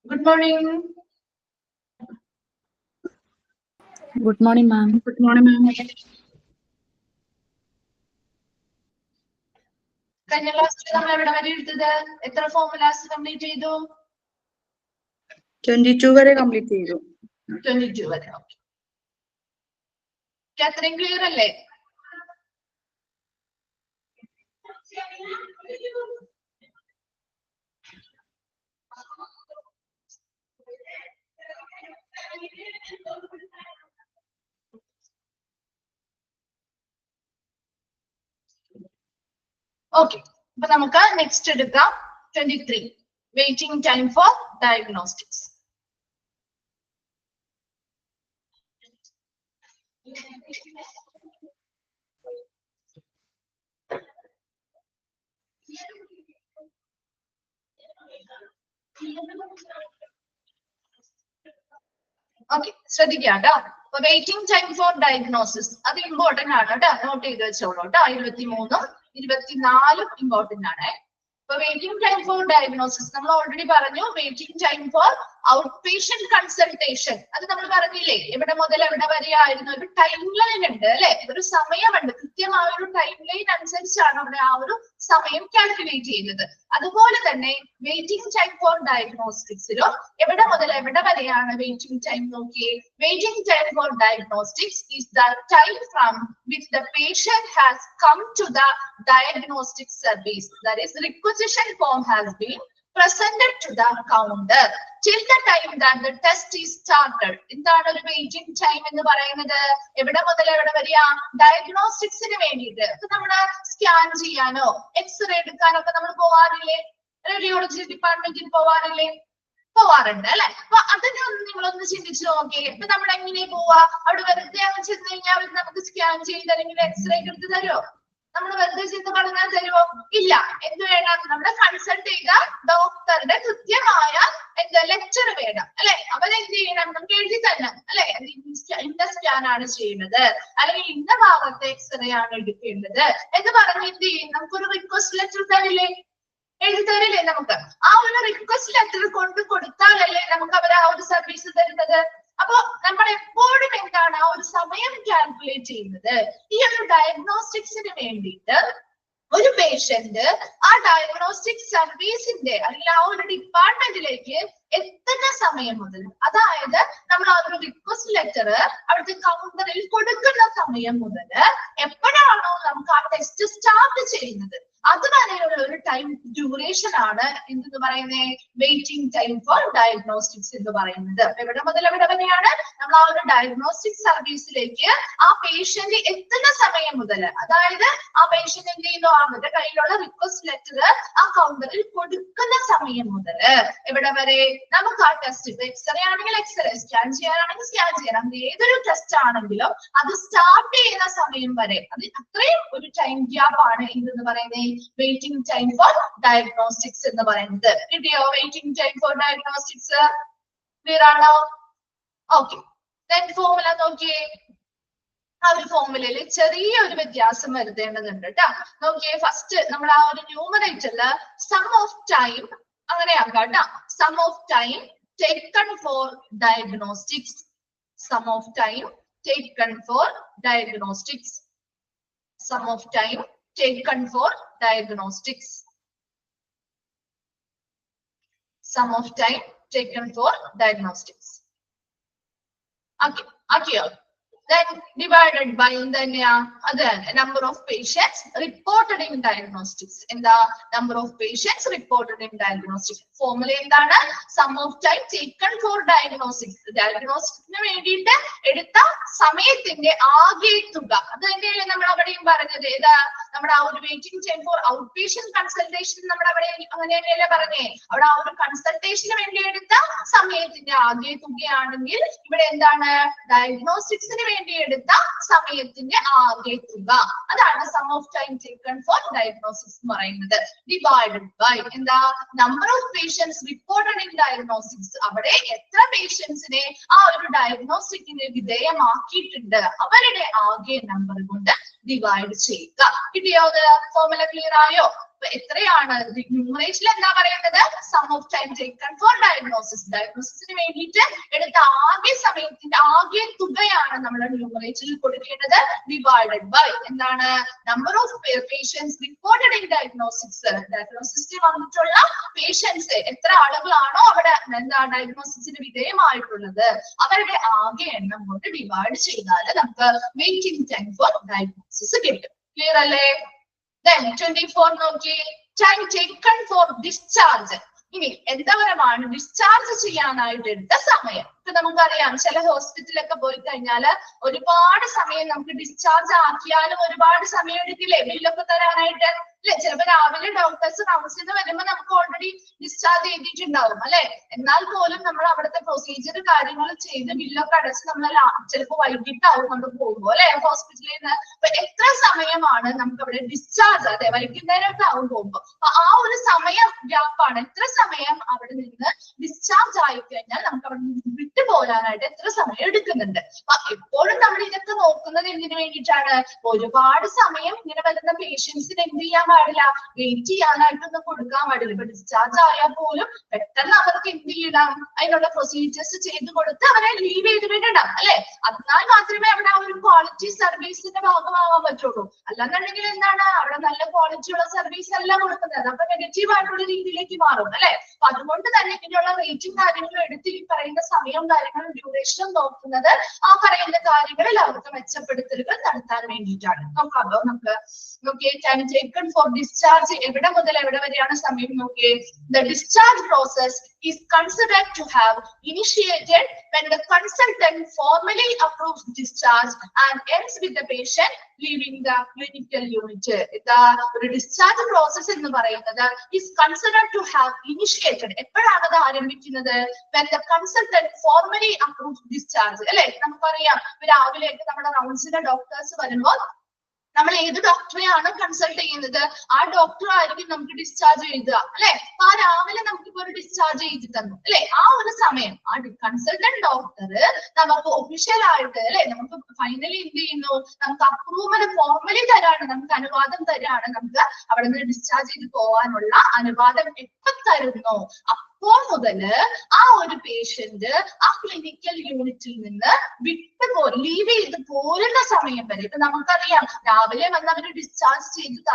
Good morning. Good morning, ma'am. Good morning, ma'am. കഴിഞ്ഞ ക്ലാസ്സിൽ നമ്മൾ എവിടെ വരെ എടുത്തത്? എത്ര ഫോർമുലാസ് കംപ്ലീറ്റ് ചെയ്തു? 22 വരെ കംപ്ലീറ്റ് ചെയ്തു. 22 വരെ. ഓക്കെ. അത്രയും ക്ലിയർ അല്ലേ? ഓക്കെ, അപ്പൊ നമുക്ക് നെക്സ്റ്റ് എടുക്കാം. 23 waiting time for diagnostics. Okay, ശ്രദ്ധിക്കാം കേട്ടോ. അപ്പൊ വെയിറ്റിംഗ് ടൈം ഫോർ ഡയഗ്നോസിസ് അത് ഇമ്പോർട്ടന്റ് ആണ് കേട്ടോ, നോട്ട് ചെയ്ത് വെച്ചോളൂ കേട്ടോ. 23ഉം 24ഉം ഇമ്പോർട്ടന്റ് ആണ്. അപ്പൊ വെയിറ്റിംഗ് ടൈം ഫോർ ഡയഗ്നോസിസ് നമ്മൾ ഓൾറെഡി പറഞ്ഞു. Waiting time four out patient consultation അത് നമ്മൾ പറഞ്ഞില്ലേ, എവിടെ മുതൽ എവിടെ വരെ ആയിരുന്നു. ഒരു ടൈം ലൈൻ ഉണ്ട് അല്ലെ, ഒരു സമയമുണ്ട്. കൃത്യമായ ഒരു ടൈം ലൈൻ അനുസരിച്ചാണ് അവിടെ ആ ഒരു സമയം കാൽക്കുലേറ്റ് ചെയ്യുന്നത്. അതുപോലെ തന്നെ വെയിറ്റിംഗ് ടൈം ഫോർ ഡയഗ്നോസ്റ്റിക്സിലും എവിടെ മുതൽ എവിടെ വരെയാണ് വെയിറ്റിംഗ് ടൈം നോക്കിയേ. Waiting time for diagnostics is the time from which the patient has come to the diagnostic service, that is requisition form has been presented to the counter till the time that the test is started. എന്താണ് ഒരു waiting time എന്ന് പറയുന്നത്? എവിടെ മുതൽ എവിടെ വരെയാ? ഡയഗ്നോസ്റ്റിക്സിന് വേണ്ടിയിട്ട് ഇപ്പൊ നമ്മള് സ്കാൻ ചെയ്യാനോ എക്സ്റേ എടുക്കാനോ ഒക്കെ നമ്മൾ പോവാറില്ലേ? റേഡിയോളജി ഡിപ്പാർട്ട്മെന്റിൽ പോവാറുണ്ട് അല്ലെ. അപ്പൊ അതിനൊന്ന് നിങ്ങളൊന്ന് ചിന്തിച്ചു നോക്കിയേ. ഇപ്പൊ നമ്മൾ എങ്ങനെ പോവാ? അവിടെ വെറുതെ അങ്ങ് ചെന്ന് കഴിഞ്ഞാൽ അവർ നമുക്ക് സ്കാൻ ചെയ്ത് അല്ലെങ്കിൽ എക്സ്റേ എടുത്ത് തരുമോ? നമ്മൾ വെറുതെ ചെയ്ത് പറഞ്ഞാൽ തരുമോ? ഇല്ല. എന്ത് വേണം? നമ്മുടെ കൺസൾട്ട് ചെയ്ത ഡോക്ടറുടെ കൃത്യമായ ലെക്ചർ വേണം അല്ലെ. അവരെന്ത് ചെയ്യണം? നമുക്ക് എഴുതി തരണം അല്ലെ. ഇന്ന സ്കാൻ ആണ് ചെയ്യുന്നത്, അല്ലെങ്കിൽ ഇന്ന ഭാഗത്തെ എക്സ്റേ ആണ് എടുക്കേണ്ടത് എന്ന് പറഞ്ഞ് എന്ത് ചെയ്യും? നമുക്കൊരു റിക്വസ്റ്റ് ലെറ്റർ തരില്ലേ? എഴുതി തരില്ലേ നമുക്ക്? ആ ഒരു റിക്വസ്റ്റ് ലെറ്റർ കൊണ്ട് കൊടുത്താലല്ലേ നമുക്ക് അവർ ആ ഒരു സർവീസ് തരുന്നത്. അപ്പൊ നമ്മൾ എപ്പോഴും എന്താണ് ആ ഒരു സമയം കാൽക്കുലേറ്റ് ചെയ്യുന്നത്? ഈ ഒരു ഡയഗ്നോസ്റ്റിക്സിന് വേണ്ടിയിട്ട് ഒരു പേഷ്യന്റ് ആ ഡയഗ്നോസ്റ്റിക് സർവീസിന്റെ അല്ലെങ്കിൽ ആ ഒരു ഡിപ്പാർട്ട്മെന്റിലേക്ക് എത്തുന്ന സമയം മുതൽ, അതായത് നമ്മൾ ആ ഒരു റിക്വസ്റ്റ് ലെറ്റർ അവിടുത്തെ കൗണ്ടറിൽ കൊടുക്കുന്ന സമയം മുതൽ എപ്പോഴാണോ നമുക്ക് ആ ടെസ്റ്റ് സ്റ്റാർട്ട് ചെയ്യുന്നത് അതുവരെയുള്ള ഒരു ടൈം ഡ്യൂറേഷൻ ആണ് എന്തെന്ന് പറയുന്നത്? വെയിറ്റിംഗ് ടൈം ഫോർ ഡയഗ്നോസ്റ്റിക്സ് എന്ന് പറയുന്നത്. എവിടെ മുതൽ എവിടെ വരെയാണ്? നമ്മൾ ആ ഒരു ഡയഗ്നോസ്റ്റിക് സർവീസിലേക്ക് ആ പേഷ്യന്റ് എത്തുന്ന സമയം മുതൽ, അതായത് ആ പേഷ്യന്റ് എന്ത് ചെയ്യുന്നു? അവരുടെ കയ്യിലുള്ള റിക്വസ്റ്റ് ലെറ്റർ ആ കൗണ്ടറിൽ കൊടുക്കുന്ന സമയം മുതൽ എവിടെ വരെ നമുക്ക് ആ ടെസ്റ്റ്, ഇപ്പൊ എക്സ്റേ ആണെങ്കിൽ എക്സ്റേ, സ്കാൻ ചെയ്യാനാണെങ്കിൽ സ്കാൻ ചെയ്യാൻ, ഏതൊരു ടെസ്റ്റ് ആണെങ്കിലും അത് സ്റ്റാർട്ട് ചെയ്യുന്ന സമയം വരെ, അത് അത്രയും ഒരു ടൈം ഗ്യാപ്പ് ആണ് എന്തെന്ന് പറയുന്നത്? വെയിറ്റിംഗ് ടൈം ഫോർ ഡയഗ്നോസ്റ്റിക്സ് എന്ന് പറയുന്നത്. കിട്ടിയോ? Waiting time for diagnostics clear ആണോ? ഓക്കെ, ഫോർമുല നോക്കിയേ. ആ ഒരു ഫോർമുലയിൽ ചെറിയൊരു വ്യത്യാസം വരുത്തേണ്ടതുണ്ട് കേട്ടോ. നോക്കിയേ, ഫസ്റ്റ് നമ്മൾ ആ ഒരു ന്യൂമറേറ്ററില് സം ഓഫ് ടൈം അങ്ങനെയാക്കാം കേട്ടോ. Sum of time taken for diagnostics. Sum of time taken for diagnostics. Sum of time taken for diagnostics. Sum of time taken for diagnostics. Okay. Then divided by number of patients reported in diagnostics. In the number of patients reported in diagnostics. Formula endana? Sum of time taken for diagnostics. Diagnostics ne vendite edutha samayatinte aage thuga. Adu endeyile nammal avadeyum paranjathu eda nammada aa oru waiting time for outpatient consultation nammada avade anganeyelle parane avada aa oru consultation nu vendi edutha samayatinte aage thugayannengil ivide endana diagnostics ne വേണ്ടി എടുത്ത സമയത്തിന്റെ ആകെ തുക, അതാണ് sum of time taken for diagnosis എന്ന് പറയുന്നത്. Divided by എന്താ? Number of patients reported in diagnosis. അവിടെ എത്ര പേഷ്യൻസിനെ ആ ഒരു ഡയഗ്നോസ്റ്റിക്കിന് വിധേയമാക്കിയിട്ടുണ്ട് അവരുടെ ആകെ നമ്പർ കൊണ്ട് ഡിവൈഡ് ചെയ്യുക. കിട്ടിയോ? ഫോർമുല ക്ലിയർ ആയോ? എത്രയാണ് ന്യൂമറേറ്ററിൽ എന്താ പറയേണ്ടത്? Sum of time taken for diagnosis. ഡയഗ്നോസിസിന് വേണ്ടിയിട്ട് എടുത്ത ആകെ സമയത്തിന്റെ ആകെ തുകയാണ് നമ്മൾ ന്യൂമറേറ്ററിൽ കൊടുക്കേണ്ടത്. ഡിവൈഡഡ് ബൈ എന്താണ്? Number of patients reported in diagnosis. ഡയഗ്നോസിസിൽ വന്നിട്ടുള്ള പേഷ്യൻസ് എത്ര ആളുകളാണോ അവിടെ എന്താ ഡയഗ്നോസിസിന് വിധേയമായിട്ടുള്ളത് അവരുടെ ആകെ എണ്ണം കൊണ്ട് ഡിവൈഡ് ചെയ്താൽ നമുക്ക് വെയിറ്റിംഗ് ടൈം ഫോർ ഡയഗ്നോസിസ് കിട്ടും. ക്ലിയർ അല്ലേ? Then 24 നോക്കി, ടൈം ടേക്കൺ ഫോർ ഡിസ്ചാർജ്. ഇനി എന്തോരമാണ് ഡിസ്ചാർജ് ചെയ്യാനായിട്ട് എടുത്ത സമയം? ഇപ്പൊ നമുക്കറിയാം ചില ഹോസ്പിറ്റലൊക്കെ പോയി കഴിഞ്ഞാൽ ഒരുപാട് സമയം നമുക്ക് ഡിസ്ചാർജ് ആക്കിയാലും ഒരുപാട് സമയം എടുക്കില്ലേ ബില്ലൊക്കെ തരാനായിട്ട്? അല്ലെ, ചിലപ്പോ രാവിലെ ഡോക്ടേഴ്സ് റൗണ്ട്സിന് വരുമ്പോൾ നമുക്ക് ഓൾറെഡി ഡിസ്ചാർജ് ചെയ്തിട്ടുണ്ടാവും അല്ലെ. എന്നാൽ പോലും നമ്മൾ അവിടുത്തെ പ്രൊസീജിയർ കാര്യങ്ങൾ ചെയ്ത് ബില്ലൊക്കെ അടച്ച് നമ്മൾ ചിലപ്പോൾ വൈകിട്ടാവും നമ്മൾ പോകുമ്പോൾ അല്ലെ ഹോസ്പിറ്റലിൽ നിന്ന്. അപ്പൊ എത്ര സമയമാണ് നമുക്ക് അവിടെ ഡിസ്ചാർജ്? അതെ, വൈകുന്നേരമൊക്കെ ആവും പോകുമ്പോൾ. അപ്പൊ ആ ഒരു സമയം ഗ്യാപ്പാണ്. എത്ര സമയം അവിടെ നിന്ന് ഡിസ്ചാർജ് ആയി കഴിഞ്ഞാൽ നമുക്ക് അവിടെ നിന്ന് വിട്ടു പോരാനായിട്ട് എത്ര സമയം എടുക്കുന്നുണ്ട്? അപ്പൊ എപ്പോഴും നമ്മൾ ഇതൊക്കെ നോക്കുന്നത് എന്തിനു വേണ്ടിയിട്ടാണ്? ഒരുപാട് സമയം ഇങ്ങനെ വരുന്ന പേഷ്യൻസിന് എന്ത് ചെയ്യാൻ പാടില്ല? വെയിറ്റ് ചെയ്യാനായിട്ടൊന്നും കൊടുക്കാൻ പാടില്ല. ഇപ്പൊ ഡിസ്ചാർജ് ആയാൽ പോലും പെട്ടെന്ന് അവർക്ക് എന്ത് ചെയ്യണം? അതിനുള്ള പ്രൊസീജിയേഴ്സ് ചെയ്ത് കൊടുത്ത് അവരെ ലീവ് ചെയ്ത് വിടണം അല്ലെ. എന്നാൽ മാത്രമേ അവിടെ ആ ഒരു ക്വാളിറ്റി സർവീസിന്റെ ഭാഗമാവാൻ പറ്റുള്ളൂ. അല്ലാന്നുണ്ടെങ്കിൽ എന്താണ് അവിടെ നല്ല ക്വാളിറ്റി ഉള്ള സർവീസ് അല്ല കൊടുക്കുന്നത്. അപ്പൊ നെഗറ്റീവ് ആയിട്ടുള്ള രീതിയിലേക്ക് മാറും അല്ലെ. അപ്പൊ അതുകൊണ്ട് തന്നെ ഇങ്ങനെയുള്ള റേറ്റും കാര്യങ്ങളും എടുത്ത് ഈ പറയുന്ന സമയവും കാര്യങ്ങളും ഡ്യൂറേഷനും നോക്കുന്നത് ആ പറയുന്ന കാര്യങ്ങളിൽ അവർക്ക് മെച്ചപ്പെടുത്തലുകൾ നടത്താൻ വേണ്ടിയിട്ടാണ്. നോക്കാമല്ലോ നമുക്ക്. നോക്കിയേ, ടൈം ടേക്കൺ ഫോർ ഡിസ്ചാർജ് എവിടെ മുതൽ എവിടെ വരെയാണ് സമയം? നോക്കിയേ, the discharge process is considered to have initiated when the consultant formally approves discharge and ends with the patient leaving the clinical unit. The discharge process എന്ന് പറയുന്നത് is considered to have initiated എപ്പോഴാണ് അത് ആരംഭിക്കുന്നത്? when the consultant formally approves discharge അല്ലെ. നമുക്കറിയാം രാവിലെയൊക്കെ നമ്മുടെ റൗണ്ട്സിന്റെ doctors വരുമ്പോൾ നമ്മൾ ഏത് ഡോക്ടറെയാണ് കൺസൾട്ട് ചെയ്യുന്നത് ആ ഡോക്ടർ ആയിരിക്കും നമുക്ക് ഡിസ്ചാർജ് എഴുതുക അല്ലെ. ആ രാവിലെ നമുക്കിപ്പോ ഒരു ഡിസ്ചാർജ് എഴുതി തന്നു അല്ലെ. ആ ഒരു സമയം ആ കൺസൾട്ടന്റ് ഡോക്ടർ നമുക്ക് ഒഫീഷ്യൽ ആയിട്ട് അല്ലെ നമുക്ക് ഫൈനലി എന്ത് ചെയ്യുന്നു? നമുക്ക് അപ്രൂവൽ ഫോർമലി തരാണ്, നമുക്ക് അനുവാദം തരാണ്. നമുക്ക് അവിടെ നിന്ന് ഡിസ്ചാർജ് ചെയ്ത് പോകാനുള്ള അനുവാദം എപ്പോ തരുന്നു അപ്പോൾ മുതല് ആ ഒരു പേഷ്യന്റ് ആ ക്ലിനിക്കൽ യൂണിറ്റിൽ നിന്ന് ലീവ് ചെയ്ത് പോരുന്ന സമയം വരെ. ഇപ്പൊ നമുക്കറിയാം രാവിലെ വന്ന് അവര് ഡിസ്ചാർജ് ചെയ്ത്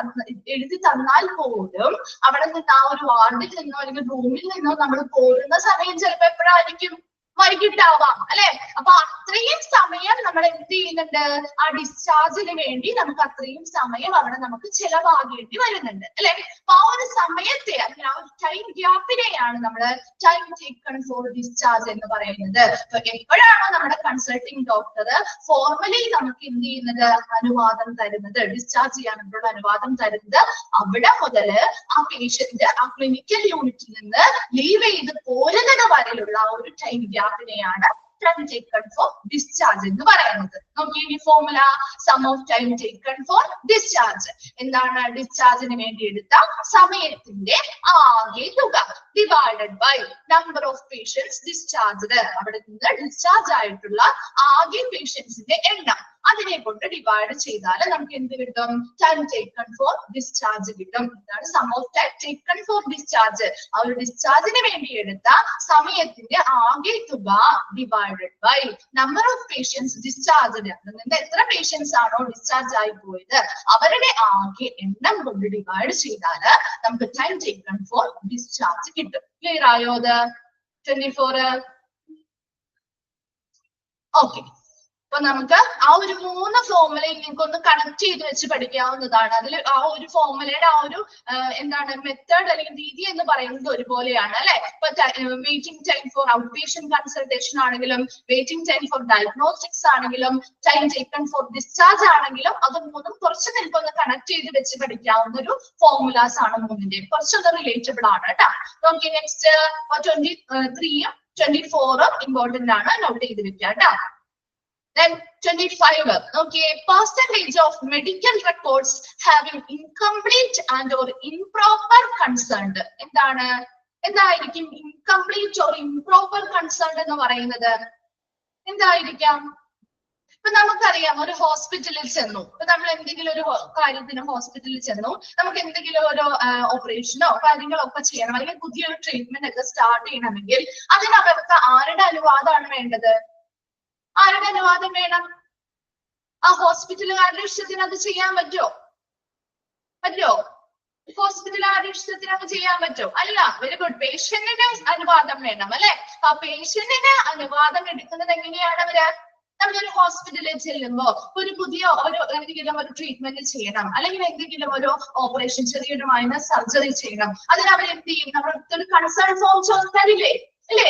എഴുതി തന്നാൽ പോലും അവിടെ നിന്ന് ആ ഒരു വാർഡിൽ നിന്നോ അല്ലെങ്കിൽ റൂമിൽ നിന്നോ നമ്മൾ പോരുന്ന സമയം ചിലപ്പോ എപ്പോഴായിരിക്കും? വൈകിട്ടാവാം അല്ലെ. അപ്പൊ അത്രയും സമയം നമ്മൾ എന്ത് ചെയ്യുന്നുണ്ട്? ആ ഡിസ്ചാർജിന് വേണ്ടി നമുക്ക് അത്രയും സമയം അവിടെ നമുക്ക് ചിലവാകേണ്ടി വരുന്നുണ്ട് അല്ലെ. അപ്പൊ ആ ഒരു സമയത്തെ അല്ലെങ്കിൽ ആ ഒരു ടൈം ഗ്യാപ്പിനെയാണ് നമ്മൾ ടൈം ടേക്കൺ ഫോർ ഡിസ്ചാർജ് എന്ന് പറയുന്നത്. അപ്പൊ എപ്പോഴാണോ നമ്മുടെ കൺസൾട്ടിങ് ഡോക്ടർ ഫോർമലി നമുക്ക് എന്ത് ചെയ്യുന്നത്? അനുവാദം തരുന്നത്, ഡിസ്ചാർജ് ചെയ്യാനുള്ള അനുവാദം തരുന്നത്, അവിടെ മുതല് ആ പേഷ്യന്റ് ആ ക്ലിനിക്കൽ യൂണിറ്റിൽ നിന്ന് ലീവ് ചെയ്ത് പോരുന്നത് വരെയുള്ള ആ ഒരു ടൈം ഗ്യാപ്പിനെയാണ് ടൈം ടേക്കൺ ഫോർ ഡിസ്ചാർജ് എന്ന് പറയുന്നത്. നോക്കിയ ഈ formula sum of time taken for discharge എന്താണ്? ഡിസ്ചാർജിന് വേണ്ടി എടുത്ത സമയത്തിന്റെ ആകെ തുക divided by number of patients discharged. അവിടെ നിന്ന് ഡിസ്ചാർജ് ആയിട്ടുള്ള ആകെ പേഷ്യൻസിന്റെ എണ്ണം അതിനെ കൊണ്ട് ഡിവൈഡ് ചെയ്താൽ നമുക്ക് എന്ത് കിട്ടും? ടൈം ടേക്കൺ ഫോർ ഡിസ്ചാർജ് കിട്ടും. ഇതാണ് sum of time taken for discharge. ആ ഒരു ഡിസ്ചാർജിന് വേണ്ടി എടുത്ത സമയത്തിന്റെ ആകെ തുക divided by number of patients discharged. അതിൽ നിന്ന് എത്ര പേഷ്യൻസ് ആണോ ഡിസ്ചാർജ് ആയി പോയത് അവരുടെ ആകെ എണ്ണം കൊണ്ട് ഡിവൈഡ് ചെയ്താൽ നമുക്ക് ടൈം ടേക്കൺ ഫോർ ഡിസ്ചാർജ് കിട്ടും. ക്ലിയർ ആയോ? അത് 24. ഓക്കെ. അപ്പൊ നമുക്ക് ആ ഒരു 3 ഫോർമുലയും നിങ്ങൾക്ക് ഒന്ന് കണക്ട് ചെയ്ത് വെച്ച് പഠിക്കാവുന്നതാണ്. അതിൽ ആ ഒരു ഫോർമുലയുടെ ആ ഒരു എന്താണ് മെത്തേഡ് അല്ലെങ്കിൽ രീതി എന്ന് പറയുന്നത് ഒരുപോലെയാണ് അല്ലെ. ഇപ്പൊ waiting time four out patient consultation ആണെങ്കിലും വെയിറ്റിംഗ് ടൈം ഫോർ ഡയഗ്നോസ്റ്റിക്സ് ആണെങ്കിലും ടൈം ടേക്കൺ ഫോർ ഡിസ്ചാർജ് ആണെങ്കിലും അത് മൂന്നും കുറച്ച് നിൽക്കൊന്ന് കണക്ട് ചെയ്ത് വെച്ച് പഠിക്കാവുന്ന ഒരു ഫോർമുലാസ് ആണ് മൂന്നിന്റെയും. കുറച്ചൊന്ന് റിലേറ്റബിൾ ആണ് കേട്ടോ. നോക്കി നെക്സ്റ്റ് 23 24 ഇമ്പോർട്ടന്റ് ആണ്, നോട്ട് ചെയ്ത് വെക്കുക കേട്ടോ. Then 25. Okay, percentage of medical records having incomplete and or improper concerned. എന്താണ്? എന്തായിരിക്കും incomplete or improper concerned എന്ന് പറയുന്നത്? എന്തായിരിക്കാം? ഇപ്പൊ നമുക്കറിയാം ഒരു ഹോസ്പിറ്റലിൽ ചെന്നു, ഇപ്പൊ നമ്മൾ എന്തെങ്കിലും ഒരു കാര്യത്തിന് ഹോസ്പിറ്റലിൽ ചെന്നു, നമുക്ക് എന്തെങ്കിലും ഒരു ഓപ്പറേഷനോ കാര്യങ്ങളോ ഒക്കെ ചെയ്യണം, അല്ലെങ്കിൽ പുതിയൊരു ട്രീറ്റ്മെന്റ് ഒക്കെ സ്റ്റാർട്ട് ചെയ്യണമെങ്കിൽ അതിനവർക്ക് ആരുടെ അനുവാദമാണ് വേണ്ടത്? ആരുടെ അനുവാദം വേണം? ആ ഹോസ്പിറ്റലുകാരുടെ ഇഷ്ടത്തിന് അത് ചെയ്യാൻ പറ്റുമോ? ഹോസ്പിറ്റലുകാരുടെ ഇഷ്ടത്തിന് അത് ചെയ്യാൻ പറ്റുമോ? അല്ല. Very good. പേഷ്യന്റിന് അനുവാദം വേണം അല്ലെ? ആ പേഷ്യന്റിന് അനുവാദം എടുക്കുന്നത് എങ്ങനെയാണ്? നമ്മളൊരു ഹോസ്പിറ്റലിൽ ചെല്ലുമ്പോ ഒരു പുതിയ എന്തെങ്കിലും ഒരു ട്രീറ്റ്മെന്റ് ചെയ്യണം, അല്ലെങ്കിൽ എന്തെങ്കിലും ഒരു ഓപ്പറേഷൻ, ചെറിയൊരു മൈനർ സർജറി ചെയ്യണം, അതിന് അവർ എന്ത് ചെയ്യും? നമ്മളൊരു കൺസേൺ ഫോം ചോദിക്കാറില്ലേ? അല്ലേ?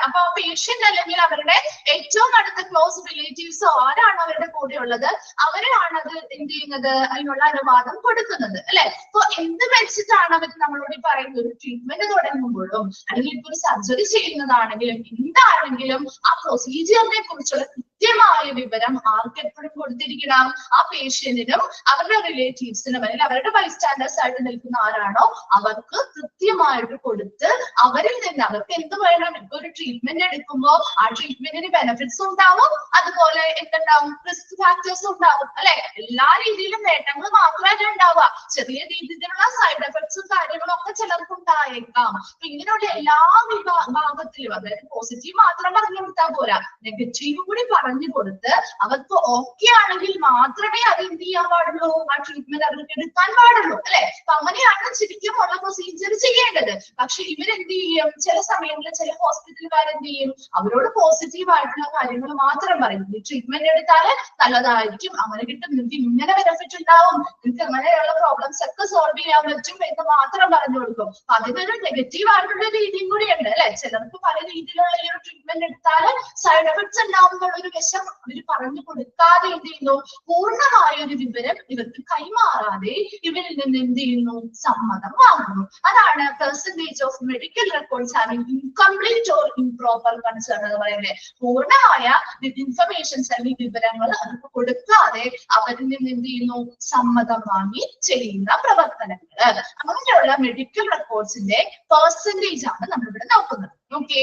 അപ്പൊ ആ പേഷ്യന്റ് അല്ലെങ്കിൽ അവരുടെ ഏറ്റവും അടുത്ത ക്ലോസ് റിലേറ്റീവ്സോ ആരാണ് അവരുടെ കൂടെ ഉള്ളത്, അവരാണ് അത് എന്ത് ചെയ്യുന്നത്? അതിനുള്ള അനുവാദം കൊടുക്കുന്നത് അല്ലെ? അപ്പൊ എന്ത് വെച്ചിട്ടാണ് അവർ നമ്മളോട് പറയുന്നത്? ഒരു ട്രീറ്റ്മെന്റ് തുടങ്ങുമ്പോഴും അല്ലെങ്കിൽ ഇപ്പൊ ഒരു സർജറി ചെയ്യുന്നതാണെങ്കിലും എന്താണെങ്കിലും ആ പ്രൊസീജിയറിനെ കുറിച്ചുള്ള കൃത്യമായ വിവരം ആർക്ക് എപ്പോഴും കൊടുത്തിരിക്കണം? ആ പേഷ്യന്റിനും അവരുടെ റിലേറ്റീവ്സിനും അല്ലെങ്കിൽ അവരുടെ ബൈസ്റ്റാൻഡേഴ്സ് ആയിട്ട് നിൽക്കുന്ന ആരാണോ അവർക്ക് കൃത്യമായിട്ട് കൊടുത്ത് അവരിൽ നിന്ന് അവർക്ക് എന്ത് വേണം? ഇപ്പൊ ഒരു ട്രീറ്റ്മെന്റ് എടുക്കുമ്പോൾ ആ ട്രീറ്റ്മെന്റിന് ബെനിഫിറ്റ്സ് ഉണ്ടാവും, അതുപോലെ എന്തുണ്ടാവും? റിസ്ക് ഫാക്ടേഴ്സ് ഉണ്ടാവും അല്ലെ? എല്ലാ രീതിയിലും നേട്ടങ്ങൾ മാത്രമല്ല ഉണ്ടാവുക, ചെറിയ രീതിയിലുള്ള സൈഡ് എഫക്ട്സും കാര്യങ്ങളും ഒക്കെ ചിലർക്ക് ഉണ്ടായേക്കാം. അപ്പൊ ഇങ്ങനെയുള്ള എല്ലാ ഭാഗത്തിലും, അതായത് പോസിറ്റീവ് മാത്രം പറഞ്ഞു കൊടുത്താൽ പോരാ, നെഗറ്റീവ് കൂടി പറഞ്ഞു കൊടുത്ത് അവർക്ക് ഓക്കെ ആണെങ്കിൽ മാത്രമേ അത് എന്ത് ചെയ്യാൻ പാടുള്ളൂ? ആ ട്രീറ്റ്മെന്റ് അവർക്ക് എടുക്കാൻ പാടുള്ളൂ അല്ലെ? അപ്പൊ അങ്ങനെയാണ് ശരിക്കും ഉള്ള പ്രൊസീജിയർ ചെയ്യേണ്ടത്. പക്ഷെ ഇവരെന്ത് ചെയ്യും? ചില സമയങ്ങളിൽ ചില ഹോസ്പിറ്റലുകാർ എന്ത് ചെയ്യും? അവരോട് പോസിറ്റീവ് ആയിട്ടുള്ള കാര്യങ്ങൾ മാത്രം പറയും. ഈ ട്രീറ്റ്മെന്റ് എടുത്താല് നല്ലതായിരിക്കും, അങ്ങനെ കിട്ടും, നിങ്ങൾക്ക് ഇങ്ങനെ ബെനിഫിറ്റ് ഉണ്ടാവും, നിങ്ങൾക്ക് അങ്ങനെയുള്ള പ്രോബ്ലംസ് ഒക്കെ സോൾവ് ചെയ്യാൻ പറ്റും എന്ന് മാത്രം പറഞ്ഞു കൊടുക്കും. അതിനൊരു നെഗറ്റീവ് ആയിട്ടുള്ള രീതിയും കൂടി ഉണ്ട് അല്ലെ? ചിലർക്ക് പല രീതിയിലുള്ള ഈ ഒരു ട്രീറ്റ്മെന്റ് എടുത്താല് സൈഡ് എഫക്ട്സ് ഉണ്ടാവും എന്നുള്ളൊരു വശം അവർ പറഞ്ഞു കൊടുക്കാതെ എന്ത് ചെയ്യുന്നു? പൂർണ്ണമായ ഒരു വിവരം ഇവർക്ക് കൈമാറാതെ ഇവരിൽ നിന്ന് എന്ത് ചെയ്യുന്നു? സമ്മതം വാങ്ങുന്നു. അതാണ് percentage of medical records having incomplete or improper concern എന്ന് പറയുന്നത്. പൂർണ്ണമായ ഇൻഫർമേഷൻസ് അല്ലെങ്കിൽ വിവരങ്ങൾ അവർക്ക് കൊടുക്കാതെ അവരിൽ നിന്ന് എന്ത് ചെയ്യുന്നു? സമ്മതം വാങ്ങി ചെയ്യുന്ന പ്രവർത്തനങ്ങൾ. അങ്ങനെയുള്ള മെഡിക്കൽ റെക്കോർഡ്സിന്റെ പെർസെന്റേജ് ആണ് നമ്മളിവിടെ നോക്കുന്നത്. Okay.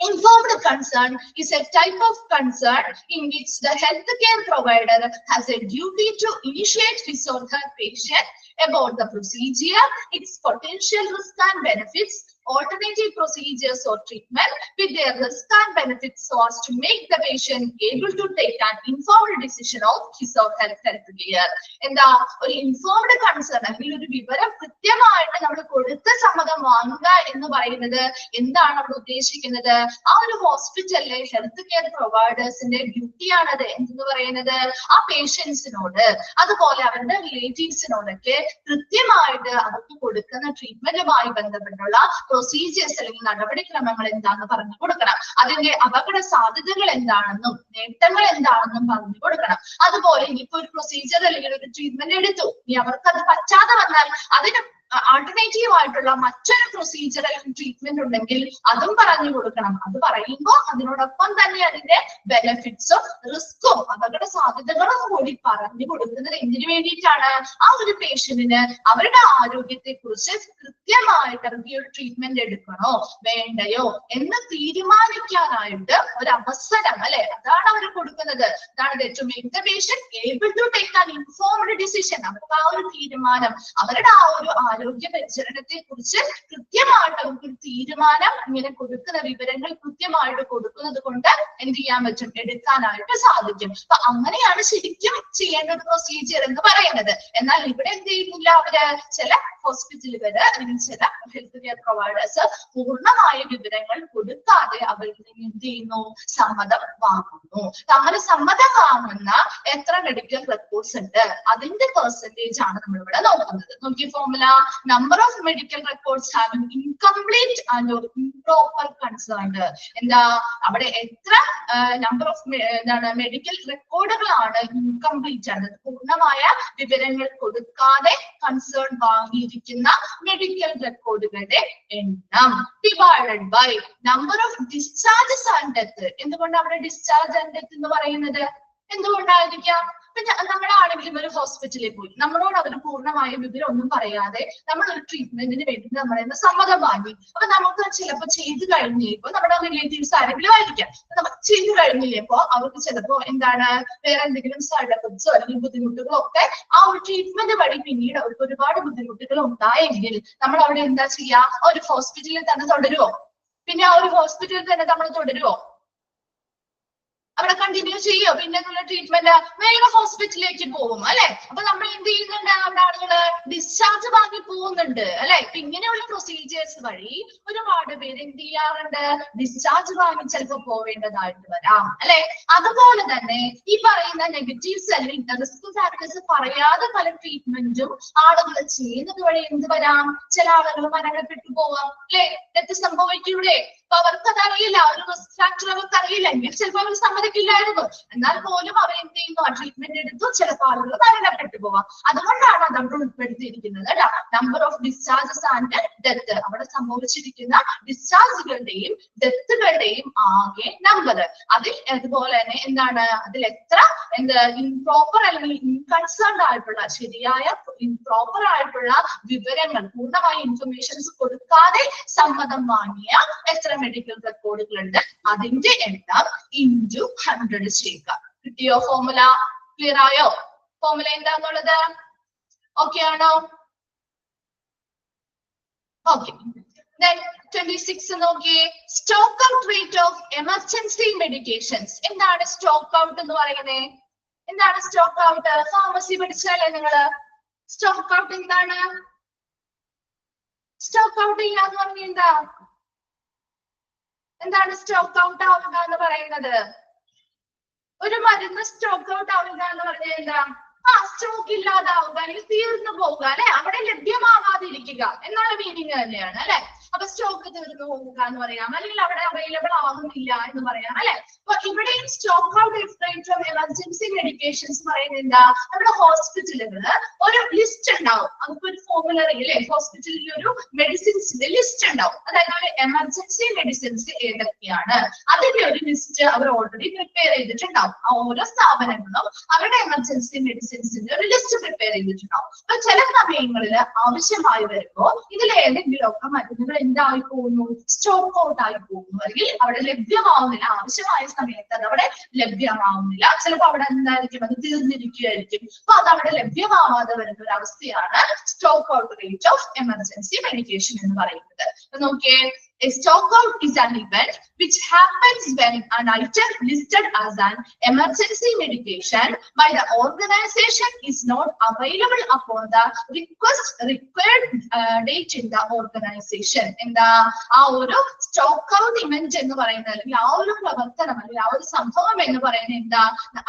Informed consent is a type of consent in which the healthcare provider has a duty to initiate his or her patient about the procedure, its potential risks and benefits, alternative procedures or treatment with their risk and benefits so as to make the patient able to take an informed decision of his or her health care. എന്താ ഒരു informed concern അല്ലെങ്കിൽ ഒരു വിവരം കൃത്യമായിട്ട് നമ്മൾ കൊടുത്ത സമ്മതം വാങ്ങുക എന്ന് പറയുന്നത് എന്താണ് അവിടെ ഉദ്ദേശിക്കുന്നത്? ആ ഒരു ഹോസ്പിറ്റലിലെ ഹെൽത്ത് കെയർ പ്രൊവൈഡേഴ്സിന്റെ ഡ്യൂട്ടിയാണത് എന്ന് പറയുന്നത് ആ പേഷ്യൻസിനോട് അതുപോലെ അവരുടെ റിലേറ്റീവ്സിനോടൊക്കെ കൃത്യമായിട്ട് അവർക്ക് കൊടുക്കുന്ന ട്രീറ്റ്മെന്റുമായി ബന്ധപ്പെട്ടുള്ള പ്രൊസീജിയേഴ്സ് അല്ലെങ്കിൽ നടപടിക്രമങ്ങൾ എന്താണെന്ന് പറഞ്ഞു കൊടുക്കണം. അതിന്റെ അപകട സാധ്യതകൾ എന്താണെന്നും നേട്ടങ്ങൾ എന്താണെന്നും പറഞ്ഞു കൊടുക്കണം. അതുപോലെ ഇനിയിപ്പോ ഒരു പ്രൊസീജിയർ അല്ലെങ്കിൽ ഒരു ട്രീറ്റ്മെന്റ് എടുത്തു, ഇനി അവർക്ക് അത് പറ്റാതെ വന്നാൽ അതിന് ആൾട്ടർനേറ്റീവ് ആയിട്ടുള്ള മറ്റൊരു പ്രൊസീജിയർ അല്ലെങ്കിൽ ട്രീറ്റ്മെന്റ് ഉണ്ടെങ്കിൽ അതും പറഞ്ഞു കൊടുക്കണം. അത് പറയുമ്പോൾ അതിനോടൊപ്പം തന്നെ അതിന്റെ ബെനിഫിറ്റ്സും റിസ്കും അപകട സാധ്യതകളും കൂടി പറഞ്ഞു കൊടുക്കുന്നത് എന്തിനു വേണ്ടിയിട്ടാണ്? ആ ഒരു പേഷ്യന്റിന് അവരുടെ ആരോഗ്യത്തെ കുറിച്ച് കൃത്യമായിട്ട് അവർക്ക് ഒരു ട്രീറ്റ്മെന്റ് എടുക്കണോ വേണ്ടയോ എന്ന് തീരുമാനിക്കാനായിട്ട് ഒരു അവസരം അല്ലെ? അതാണ് അവർ കൊടുക്കുന്നത്. അതാണ് to make the patient able to take an informed decision. അവർക്ക് ആ ഒരു തീരുമാനം അവരുടെ ആ ഒരു ആരോഗ്യ പരിചരണത്തെ കുറിച്ച് കൃത്യമായിട്ട് അവർക്ക് ഒരു തീരുമാനം ഇങ്ങനെ കൊടുക്കുന്ന വിവരങ്ങൾ കൃത്യമായിട്ട് കൊടുക്കുന്നത് കൊണ്ട് എന്ത് ചെയ്യാൻ പറ്റും? എടുക്കാനായിട്ട് സാധിക്കും. അപ്പൊ അങ്ങനെയാണ് ശരിക്കും ചെയ്യേണ്ട ഒരു പ്രൊസീജിയർ എന്ന് പറയുന്നത്. എന്നാൽ ഇവിടെ എന്ത് ചെയ്യുന്നില്ല? അവര് ചില ഹോസ്പിറ്റലുകൾ അല്ലെങ്കിൽ ചില ഹെൽത്ത് കെയർ പ്രൊവൈഡേഴ്സ് പൂർണ്ണമായ വിവരങ്ങൾ കൊടുക്കാതെ അവരിൽ നിന്ന് എന്ത് ചെയ്യുന്നു? സമ്മതം വാങ്ങുന്നു. അങ്ങനെ സമ്മതം വാങ്ങുന്ന എത്ര മെഡിക്കൽ റെക്കോർഡ്സ് ഉണ്ട് അതിന്റെ പെർസെന്റേജ് ആണ് നമ്മളിവിടെ നോക്കുന്നത്. നോക്കിയ formula number of medical records having incomplete and or improper concerned. എന്താ അവിടെ എത്ര നമ്പർ ഓഫ് എന്താണ് മെഡിക്കൽ റെക്കോർഡുകളാണ് ഇൻകംപ്ലീറ്റ് ആണ്, പൂർണ്ണമായ വിവരങ്ങൾ കൊടുക്കാതെ കൺസേൺ വാങ്ങിയിരിക്കുന്ന മെഡിക്കൽ റെക്കോർഡുകളുടെ എണ്ണം divided by number of discharges and death. എന്തുകൊണ്ട് അവിടെ ഡിസ്ചാർജ് ആൻഡ് ഡെത്ത് എന്ന് പറയുന്നത്? എന്തുകൊണ്ടായിരിക്കാം? നമ്മളാണെങ്കിലും ഒരു ഹോസ്പിറ്റലിൽ പോയി നമ്മളോട് അവർ പൂർണ്ണമായും വിവരം ഒന്നും പറയാതെ നമ്മൾ ഒരു ട്രീറ്റ്മെന്റിന് വേണ്ടി നമ്മളെന്ന് സമ്മതം വാങ്ങി. അപ്പൊ നമുക്ക് ചിലപ്പോൾ ചെയ്ത് കഴിഞ്ഞപ്പോ നമ്മുടെ റിലേറ്റീവ്സ് ആരെങ്കിലും ആയിരിക്കാം, നമുക്ക് ചെയ്ത് കഴിഞ്ഞപ്പോ അവർക്ക് ചിലപ്പോ എന്താണ് വേറെ എന്തെങ്കിലും സൈഡ് എഫക്ട്സോ അല്ലെങ്കിൽ ബുദ്ധിമുട്ടുകളോ ഒക്കെ ആ ഒരു ട്രീറ്റ്മെന്റ് വഴി പിന്നീട് അവർക്ക് ഒരുപാട് ബുദ്ധിമുട്ടുകൾ ഉണ്ടായെങ്കിൽ നമ്മൾ അവിടെ എന്താ ചെയ്യാ? ഒരു ഹോസ്പിറ്റലിൽ തന്നെ തുടരുമോ? പിന്നെ ആ ഒരു ഹോസ്പിറ്റലിൽ തന്നെ നമ്മൾ തുടരുമോ? അവിടെ കണ്ടിന്യൂ ചെയ്യോ? പിന്നെ ട്രീറ്റ്മെന്റ് വേറെ ഹോസ്പിറ്റലിലേക്ക് പോകും അല്ലെ? അപ്പൊ നമ്മൾ എന്ത് ചെയ്യുന്നുണ്ട്? അവിടെ ആളുകള് ഡിസ്ചാർജ് വാങ്ങി പോകുന്നുണ്ട് അല്ലെ? ഇപ്പൊ ഇങ്ങനെയുള്ള പ്രൊസീജിയേഴ്സ് വഴി ഒരുപാട് പേര് എന്ത് ചെയ്യാറുണ്ട്? ഡിസ്ചാർജ് വാങ്ങി ചിലപ്പോൾ പോവേണ്ടതായിട്ട് വരാം അല്ലെ? അതുപോലെ തന്നെ ഈ പറയുന്ന നെഗറ്റീവ്സ് അല്ലെങ്കിൽ റിസ്ക് ഫാക്ടേഴ്സ് പറയാതെ പല ട്രീറ്റ്മെന്റും ആളുകൾ ചെയ്യുന്നത് വഴി എന്ത് വരാം? ചില ആളുകൾ മരണപ്പെട്ടു പോവാം അല്ലെ? ഡെത്ത് സംഭവിക്കൂടെ? അപ്പൊ അവർക്ക് അതറിയില്ല, ഒരു റിസ്ക് ഫാക്ടർ അവർക്ക് അറിയില്ല എങ്കിൽ ചിലപ്പോൾ അവർ സമ്മതിക്കില്ലായിരുന്നു. എന്നാൽ പോലും അവർ എന്ത് ചെയ്യുന്നു? ആ ട്രീറ്റ്മെന്റ് എടുത്തു, ചിലപ്പോൾ ആളുകൾ മരണപ്പെട്ടു പോവാം. അതുകൊണ്ടാണ് അത് അവിടെ ഉൾപ്പെടുത്തിയിരിക്കുന്നത് കേട്ടോ. Number of discharges and death, അവിടെ സംഭവിച്ചിരിക്കുന്ന ഡിസ്ചാർജുകളുടെയും ഡെത്തുകളുടെയും ആകെ നമ്പർ. അതിൽ അതുപോലെ തന്നെ എന്താണ്? അതിൽ എത്ര ഇംപ്രോപ്പർ അല്ലെങ്കിൽ ഇൻകൺസേൺഡ് ആയിട്ടുള്ള ശരിയായ ഇംപ്രോപ്പർ ആയിട്ടുള്ള വിവരങ്ങൾ, പൂർണ്ണമായ ഇൻഫർമേഷൻസ് കൊടുക്കാതെ സമ്മതം വാങ്ങിയ എത്ര മെഡിക്കൽ റെക്കോർഡുകളുണ്ട് അതിന്റെ എണ്ണം ഇൻറ്റു 100 ചെയ്യുക. കിട്ടിയോ ഫോർമുല? ക്ലിയർ ആയോ? ഫോർമുല എന്താന്നുള്ളത് ഓക്കെ ആണോ? ഓക്കെ. Then 26 നോക്കിയേ, stock out rate of emergency medications. എന്താണ് സ്റ്റോക്ക് ഔട്ട് എന്ന് പറയുന്നത്? എന്താണ് സ്റ്റോക്ക് ഔട്ട്? ഫാർമസി പഠിച്ചാലേ നിങ്ങള്? സ്റ്റോക്ക് ഔട്ട് എന്താണ്? സ്റ്റോക്ക് ഔട്ട് ചെയ്യാന്ന് പറഞ്ഞ എന്താ? എന്താണ് സ്റ്റോക്ക് ഔട്ട് ആവുക എന്ന് പറയുന്നത്? ഒരു മരുന്ന് സ്റ്റോക്ക് ഔട്ട് ആവുക എന്ന് പറഞ്ഞാൽ എന്താ? സ്റ്റോക്ക് ഇല്ലാതാവുക അല്ലെങ്കിൽ തീർന്നു പോവുക അല്ലെ? അവിടെ ലഭ്യമാവാതിരിക്കുക എന്നുള്ള മീനിങ് തന്നെയാണ് അല്ലെ? അപ്പൊ സ്റ്റോക്ക് തീർന്നു പോവുക എന്ന് പറയാം, അല്ലെങ്കിൽ അവിടെ അവൈലബിൾ ആവുന്നില്ല എന്ന് പറയാം അല്ലെ? അപ്പൊ ഇവിടെയും stock out rate of emergency medications പറയുന്നത് എന്താ? നമ്മുടെ ഹോസ്പിറ്റലുകള് ഒരു ലിസ്റ്റ് ഉണ്ടാവും. അതിപ്പോ ഒരു ഫോർമുലറി അല്ലെ? ഹോസ്പിറ്റലിൽ ഒരു മെഡിസിൻസിന്റെ ലിസ്റ്റ് ഉണ്ടാവും. അതായത് ഒരു എമർജൻസി മെഡിസിൻസ് ഏതൊക്കെയാണ് അതിന്റെ ഒരു ലിസ്റ്റ് അവർ ഓൾറെഡി പ്രിപ്പയർ ചെയ്തിട്ടുണ്ടാവും. ആ ഓരോ സ്ഥാപനങ്ങളും അവരുടെ എമർജൻസി മെഡിസിൻസിന്റെ ഒരു ലിസ്റ്റ് പ്രിപ്പയർ ചെയ്തിട്ടുണ്ടാവും. അപ്പൊ ചില സമയങ്ങളിൽ ആവശ്യമായി വരുമ്പോ ഇതിലേതെങ്കിലും ഒക്കെ മരുന്നുകൾ എന്തായി പോകുന്നു? സ്റ്റോക്ക് ഔട്ട് ആയി പോകുന്നു, അല്ലെങ്കിൽ അവിടെ ലഭ്യമാവുന്നില്ല. ആവശ്യമായ സമയത്ത് അത് അവിടെ ലഭ്യമാവുന്നില്ല. ചിലപ്പോൾ അവിടെ എന്തായിരിക്കും? അത് തീർന്നിരിക്കുകയായിരിക്കും. അപ്പൊ അത് അവിടെ ലഭ്യമാവാതെ വരുന്ന ഒരു അവസ്ഥയാണ് stock out rate of emergency medication എന്ന് പറയുന്നത്. നോക്കിയേ, a stock out is an event which happens when an item listed as an emergency medication by the organization is not available upon the required date in the organization. എന്താ ആ ഒരു stock out event എന്ന് പറയുന്നത്, അല്ലെങ്കിൽ ആ ഒരു പ്രവർത്തനം അല്ലെങ്കിൽ ആ ഒരു സംഭവം എന്ന് പറയുന്നത് എന്താ?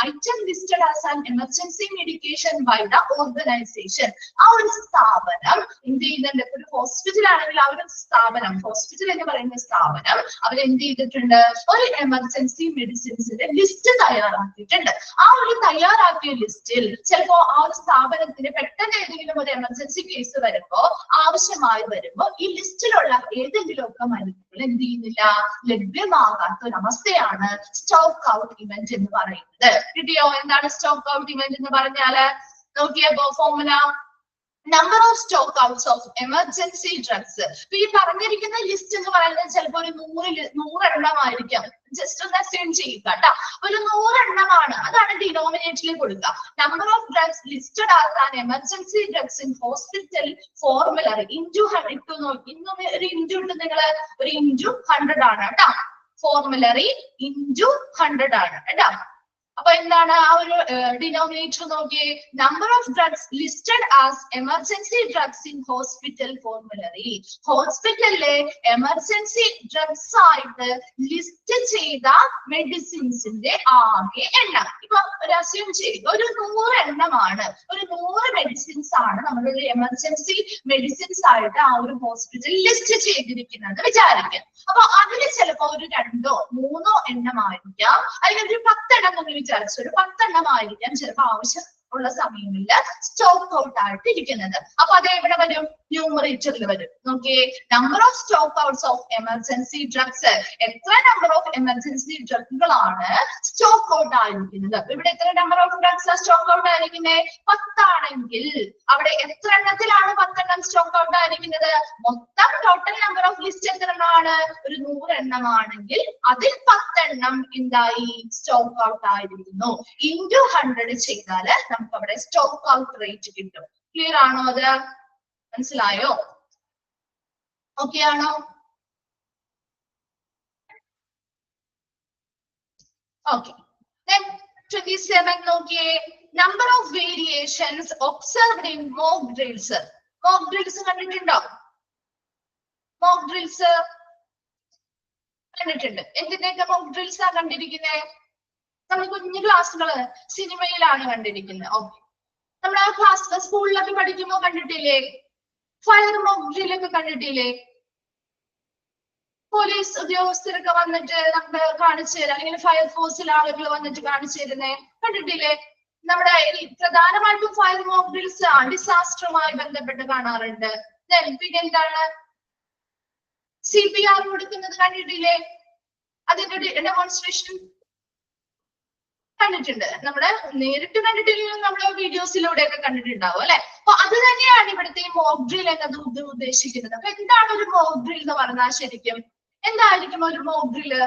Item listed as an emergency medication by the organisation. ആ ഒരു സ്ഥാപനം എന്ത് ചെയ്യുന്നുണ്ട്? ഒരു ഹോസ്പിറ്റൽ ആണെങ്കിൽ ആ ഒരു സ്ഥാപനം, ഹോസ്പിറ്റൽ എന്ന് പറയുന്ന സ്ഥാപനം അവർ എന്ത് ചെയ്തിട്ടുണ്ട്? ഒരു എമർജൻസി മെഡിസിൻസിന്റെ ലിസ്റ്റ് തയ്യാറാക്കിയിട്ടുണ്ട്. ആ ഒരു തയ്യാറാക്കിയ ലിസ്റ്റിൽ ചിലപ്പോ ആ ഒരു സ്ഥാപനത്തിന് പെട്ടെന്ന് ഏതെങ്കിലും ഒരു എമർജൻസി കേസ് വരുമ്പോ, ആവശ്യമായി വരുമ്പോ ഈ ലിസ്റ്റിലുള്ള ഏതെങ്കിലും ഒക്കെ മരുന്നുകൾ എന്ത് ചെയ്യുന്നില്ല? ലഭ്യമാകാത്ത ഒരു അവസ്ഥയാണ് സ്റ്റോക്ക് ഔട്ട് ഇവന്റ് എന്ന് പറയുന്നത്. കിട്ടിയോ? എന്താണ് സ്റ്റോക്ക് ഔട്ട് ഇവന്റ് എന്ന് പറഞ്ഞാല്? നോക്കിയപ്പോ formula, number of stock outs of emergency drugs. ഈ പറഞ്ഞിരിക്കുന്ന ലിസ്റ്റ് എന്ന് പറയുന്നത് ചിലപ്പോൾ ഒരു 100 എണ്ണമായിരിക്കാം. ജസ്റ്റ് ഒന്ന് അസ്യൂം ചെയ്യുക കേട്ടോ. ഒരു 100 എണ്ണമാണ്. അതാണ് ഡിനോമിനേറ്ററിൽ കൊടുക്കുക. Number of drugs listed as an emergency drugs in hospital formulary into 100 നോക്കി. ഇന്നൊന്ന് ഒരു ഇൻറ്റു ഇട്ട് നിങ്ങള് ഒരു ഇൻറ്റു 100 ആണ് കേട്ടോ. ഫോർമുലറി ഇൻറ്റു 100 ആണ് കേട്ടോ. അപ്പൊ എന്താണ് ആ ഒരു ഡിനോമിനേറ്റർ നോക്കിയേ? Number of drugs listed as emergency drugs in hospital formulary. ഹോസ്പിറ്റലിലെ എമർജൻസി ഡ്രഗ്സ് ആയിട്ട് ലിസ്റ്റ് ചെയ്ത മെഡിസിൻസിന്റെ ആകെ എണ്ണം. ഇപ്പൊ ഒരു അസ്യൂം ചെയ്ത് ഒരു 100 എണ്ണമാണ്, ഒരു 100 മെഡിസിൻസ് ആണ് നമ്മുടെ എമർജൻസി മെഡിസിൻസ് ആയിട്ട് ആ ഒരു ഹോസ്പിറ്റലിൽ ലിസ്റ്റ് ചെയ്തിരിക്കുന്നത് വിചാരിക്കാം. അപ്പൊ അതിന് ചിലപ്പോ ഒരു 2 or 3 എണ്ണമായിരിക്കാം, അല്ലെങ്കിൽ ഒരു 10 എണ്ണം എന്ന് വിചാരിച്ചു. ഒരു 10 എണ്ണമായിരിക്കാം ചിലപ്പോൾ ആവശ്യം ഉള്ള സമയങ്ങളിൽ സ്റ്റോക്ക് ഔട്ട് ആയിട്ട് ഇരിക്കുന്നത്. അപ്പൊ അത് എവിടെ വരും? ന്യൂമറേറ്ററിൽ വരും. നോക്കിയേ, number of stock outs of emergency drugs. എത്ര നമ്പർ ഓഫ് എമർജൻസി ഡ്രഗുകളാണ് സ്റ്റോക്ക് ഔട്ട് ആയിരിക്കുന്നത്? ഇവിടെ എത്ര number of drugs stock out ആയിരിക്കുന്നത്? 10 ആണെങ്കിൽ അവിടെ എത്ര എണ്ണത്തിലാണ് 10 എണ്ണം സ്റ്റോക്ക് ഔട്ട് ആയിരിക്കുന്നത്? മൊത്തം ടോട്ടൽ നമ്പർ ഓഫ് ലിസ്റ്റ് എത്ര എണ്ണമാണ്? ഒരു 100 എണ്ണമാണെങ്കിൽ അതിൽ 10 എണ്ണം എന്തായി? സ്റ്റോക്ക് ഔട്ട് ആയിരിക്കുന്നു. ഇൻറ്റു 100 ചെയ്താൽ നമുക്ക് അവിടെ സ്റ്റോക്ക് ഔട്ട് റേറ്റ് കിട്ടും. ക്ലിയർ ആണോ? അത് മനസ്സിലായോ? ഓക്കെ ആണോ? ഓക്കെ. Then 27 നോക്കിയേ, number of variations observed in mock drills. mock drills കണ്ടിട്ടുണ്ടോ? mock drills കണ്ടിട്ടുണ്ട്. എന്തിന്റെയൊക്കെ mock drills ആ കണ്ടിരിക്കുന്നത്? നമ്മൾ കുഞ്ഞു ക്ലാസ്സുകള് സിനിമയിലാണ് കണ്ടിരിക്കുന്നത്. ഓക്കെ, നമ്മൾ ആ ക്ലാസ് സ്കൂളിലൊക്കെ പഠിക്കുമ്പോൾ കണ്ടിട്ടില്ലേ? ഫയർ മോക്ക് ഡ്രിൽ ഒക്കെ കണ്ടിട്ടില്ലേ? പോലീസ് ഉദ്യോഗസ്ഥരൊക്കെ വന്നിട്ട് നമുക്ക് കാണിച്ചു തരാം, അല്ലെങ്കിൽ ഫയർഫോഴ്സിലെ ആളുകൾ വന്നിട്ട് കാണിച്ചു തരുന്നേ കണ്ടിട്ടില്ലേ? നമ്മുടെ പ്രധാനമായിട്ടും ഫയർ മോക്ക് ഡ്രിൽസ് ഡിസാസ്റ്ററുമായി ബന്ധപ്പെട്ട് കാണാറുണ്ട്. പിന്നെ എന്താണ്, CPR കൊടുക്കുന്നത് കണ്ടിട്ടില്ലേ? അതിന്റെ ഡെമോൺസ്ട്രേഷൻ കണ്ടിട്ടുണ്ട്. നമ്മുടെ നേരിട്ട് കണ്ടിട്ടില്ലെങ്കിലും നമ്മുടെ വീഡിയോസിലൂടെ ഒക്കെ കണ്ടിട്ടുണ്ടാവും അല്ലെ? അപ്പൊ അത് തന്നെയാണ് ഇവിടുത്തെ മോക്ക് ഡ്രിൽ എന്നത് ഉദ്ദേശിക്കുന്നത്. അപ്പൊ എന്താണ് ഒരു മോക്ക് ഡ്രിൽ എന്ന് പറഞ്ഞാൽ ശരിക്കും എന്തായിരിക്കും ഒരു മോക്ക് ഡ്രില്?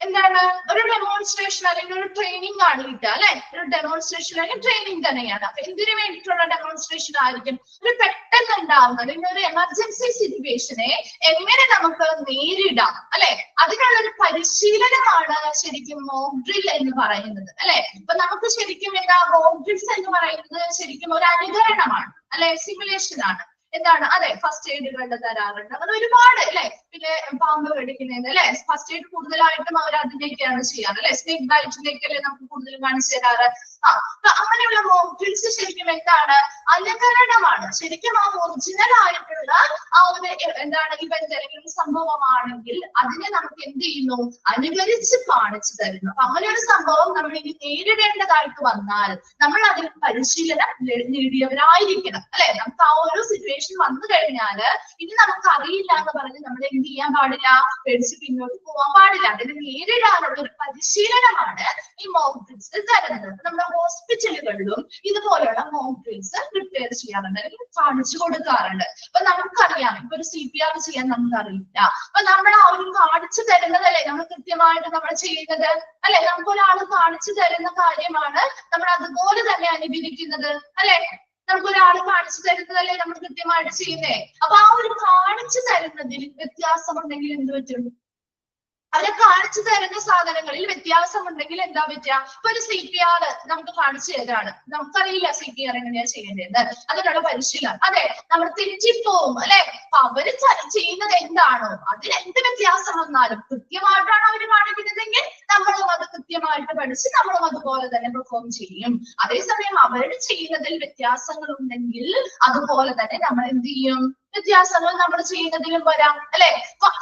എന്താണ്? ഒരു ഡെമോൺസ്ട്രേഷൻ അല്ലെങ്കിൽ ഒരു ട്രെയിനിങ് ആണ് കിട്ടുക അല്ലെ? ഒരു ഡെമോൺസ്ട്രേഷൻ അല്ലെങ്കിൽ ട്രെയിനിങ് തന്നെയാണ്. അപ്പൊ എന്തിനു വേണ്ടിയിട്ടുള്ള ഡെമോൺസ്ട്രേഷൻ ആയിരിക്കും? ഒരു പെട്ടെന്ന് ഉണ്ടാവുന്ന അല്ലെങ്കിൽ ഒരു എമർജൻസി സിറ്റുവേഷനെ എങ്ങനെ നമുക്ക് നേരിടാം അല്ലെ? അതിനുള്ള ഒരു പരിശീലനമാണ് ശരിക്കും മോക്ക് ഡ്രിൽ എന്ന് പറയുന്നത് അല്ലെ? അപ്പൊ നമുക്ക് ശരിക്കും എന്താ മോക്ക് ഡ്രിൽസ് എന്ന് പറയുന്നത്? ശരിക്കും ഒരു അനുകരണമാണ് അല്ലെ? സിമുലേഷൻ ആണ്. എന്താണ്? അതെ, ഫസ്റ്റ് എയ്ഡുകളുടെ തരാറുണ്ട്. അത് ഒരുപാട് അല്ലെ? പിന്നെ പാമ്പ് കടിക്കുന്നതിന് അല്ലെ? ഫസ്റ്റ് എയ്ഡ് കൂടുതലായിട്ടും അവർ അതിലേക്കാണ് ചെയ്യാറ് അല്ലെ? സ്നേക് ബൈറ്റിലേക്കല്ലേ നമുക്ക് കൂടുതലും കാണിച്ചു തരാറ്. അങ്ങനെയുള്ള മോക്ക് ഡ്രിൽസ് ശരിക്കും എന്താണ്? അനുകരണമാണ്. ശരിക്കും ആ ഒറിജിനൽ ആയിട്ടുള്ള ആ ഒരു എന്താണ് ഇവന്റ് അല്ലെങ്കിൽ സംഭവമാണെങ്കിൽ അതിനെ നമുക്ക് എന്ത് ചെയ്യുന്നു? അനുകരിച്ച് കാണിച്ചു തരുന്നു. അപ്പൊ അങ്ങനെ ഒരു സംഭവം നമ്മൾ ഇനി നേരിടേണ്ടതായിട്ട് വന്നാൽ നമ്മൾ അതിൽ പരിശീലനം നേടിയവരായിരിക്കണം അല്ലെ? നമുക്ക് ആ ഒരു സിറ്റുവേഷൻ വന്നു കഴിഞ്ഞാല് ഇനി നമുക്ക് അറിയില്ല എന്ന് പറഞ്ഞ് നമ്മൾ എന്ത് ചെയ്യാൻ പാടില്ല? പേടിച്ച് പിന്നോട്ട് പോകാൻ പാടില്ല. അതിന് നേരിടാനുള്ള ഒരു പരിശീലനമാണ് ഈ മോക്ക് ഡ്രിൽസ് തരുന്നത്. നമ്മുടെ ഹോസ്പിറ്റലുകളിലും ഇതുപോലെയുള്ള മോക്ക് ഡ്രിൽസ് പ്രിപ്പയർ ചെയ്യാറുണ്ട് അല്ലെങ്കിൽ കാണിച്ചു കൊടുക്കാറുണ്ട്. അപ്പൊ നമുക്കറിയാം, ഇപ്പൊ ഒരു CPR ചെയ്യാൻ നമുക്ക് അറിയില്ല. അപ്പൊ നമ്മൾ ആ ഒരു കാണിച്ചു തരുന്നതല്ലേ നമ്മൾ കൃത്യമായിട്ട് നമ്മൾ ചെയ്യുന്നത് അല്ലെ? നമുക്ക് ഒരാൾ കാണിച്ചു തരുന്ന കാര്യമാണ് നമ്മൾ അതുപോലെ തന്നെ അനുകരിക്കുന്നത് അല്ലെ? നമുക്ക് ഒരാൾ കാണിച്ചു തരുന്നതല്ലേ നമ്മൾ കൃത്യമായിട്ട് ചെയ്യുന്നേ. അപ്പൊ ആ ഒരു കാണിച്ചു തരുന്നതിൽ വ്യത്യാസമുണ്ടെങ്കിൽ എന്ത് പറ്റും? അവരെ കാണിച്ചു തരുന്ന സാധനങ്ങളിൽ വ്യത്യാസമുണ്ടെങ്കിൽ എന്താ പറ്റുക? ഇപ്പൊ ഒരു CPR നമുക്ക് കാണിച്ചു തരാണ്, നമുക്കറിയില്ല CPR എങ്ങനെയാ ചെയ്യേണ്ടത്, അതിനുള്ള പരിശീലനം. അതെ, നമ്മൾ തെറ്റിപ്പോവും അല്ലെ? അപ്പൊ അവര് ചെയ്യുന്നത് എന്താണോ അതിൽ എന്ത് വ്യത്യാസം വന്നാലും കൃത്യമായിട്ടാണ് അവർ കാണിക്കുന്നതെങ്കിൽ നമ്മളും അത് കൃത്യമായിട്ട് പഠിച്ച് നമ്മളും അതുപോലെ തന്നെ പെർഫോം ചെയ്യും. അതേസമയം അവരുടെ ചെയ്യുന്നതിൽ വ്യത്യാസങ്ങൾ ഉണ്ടെങ്കിൽ അതുപോലെ തന്നെ നമ്മൾ എന്ത് ചെയ്യും? വ്യത്യാസങ്ങൾ നമ്മൾ ചെയ്യുന്നതിലും വരാം അല്ലെ?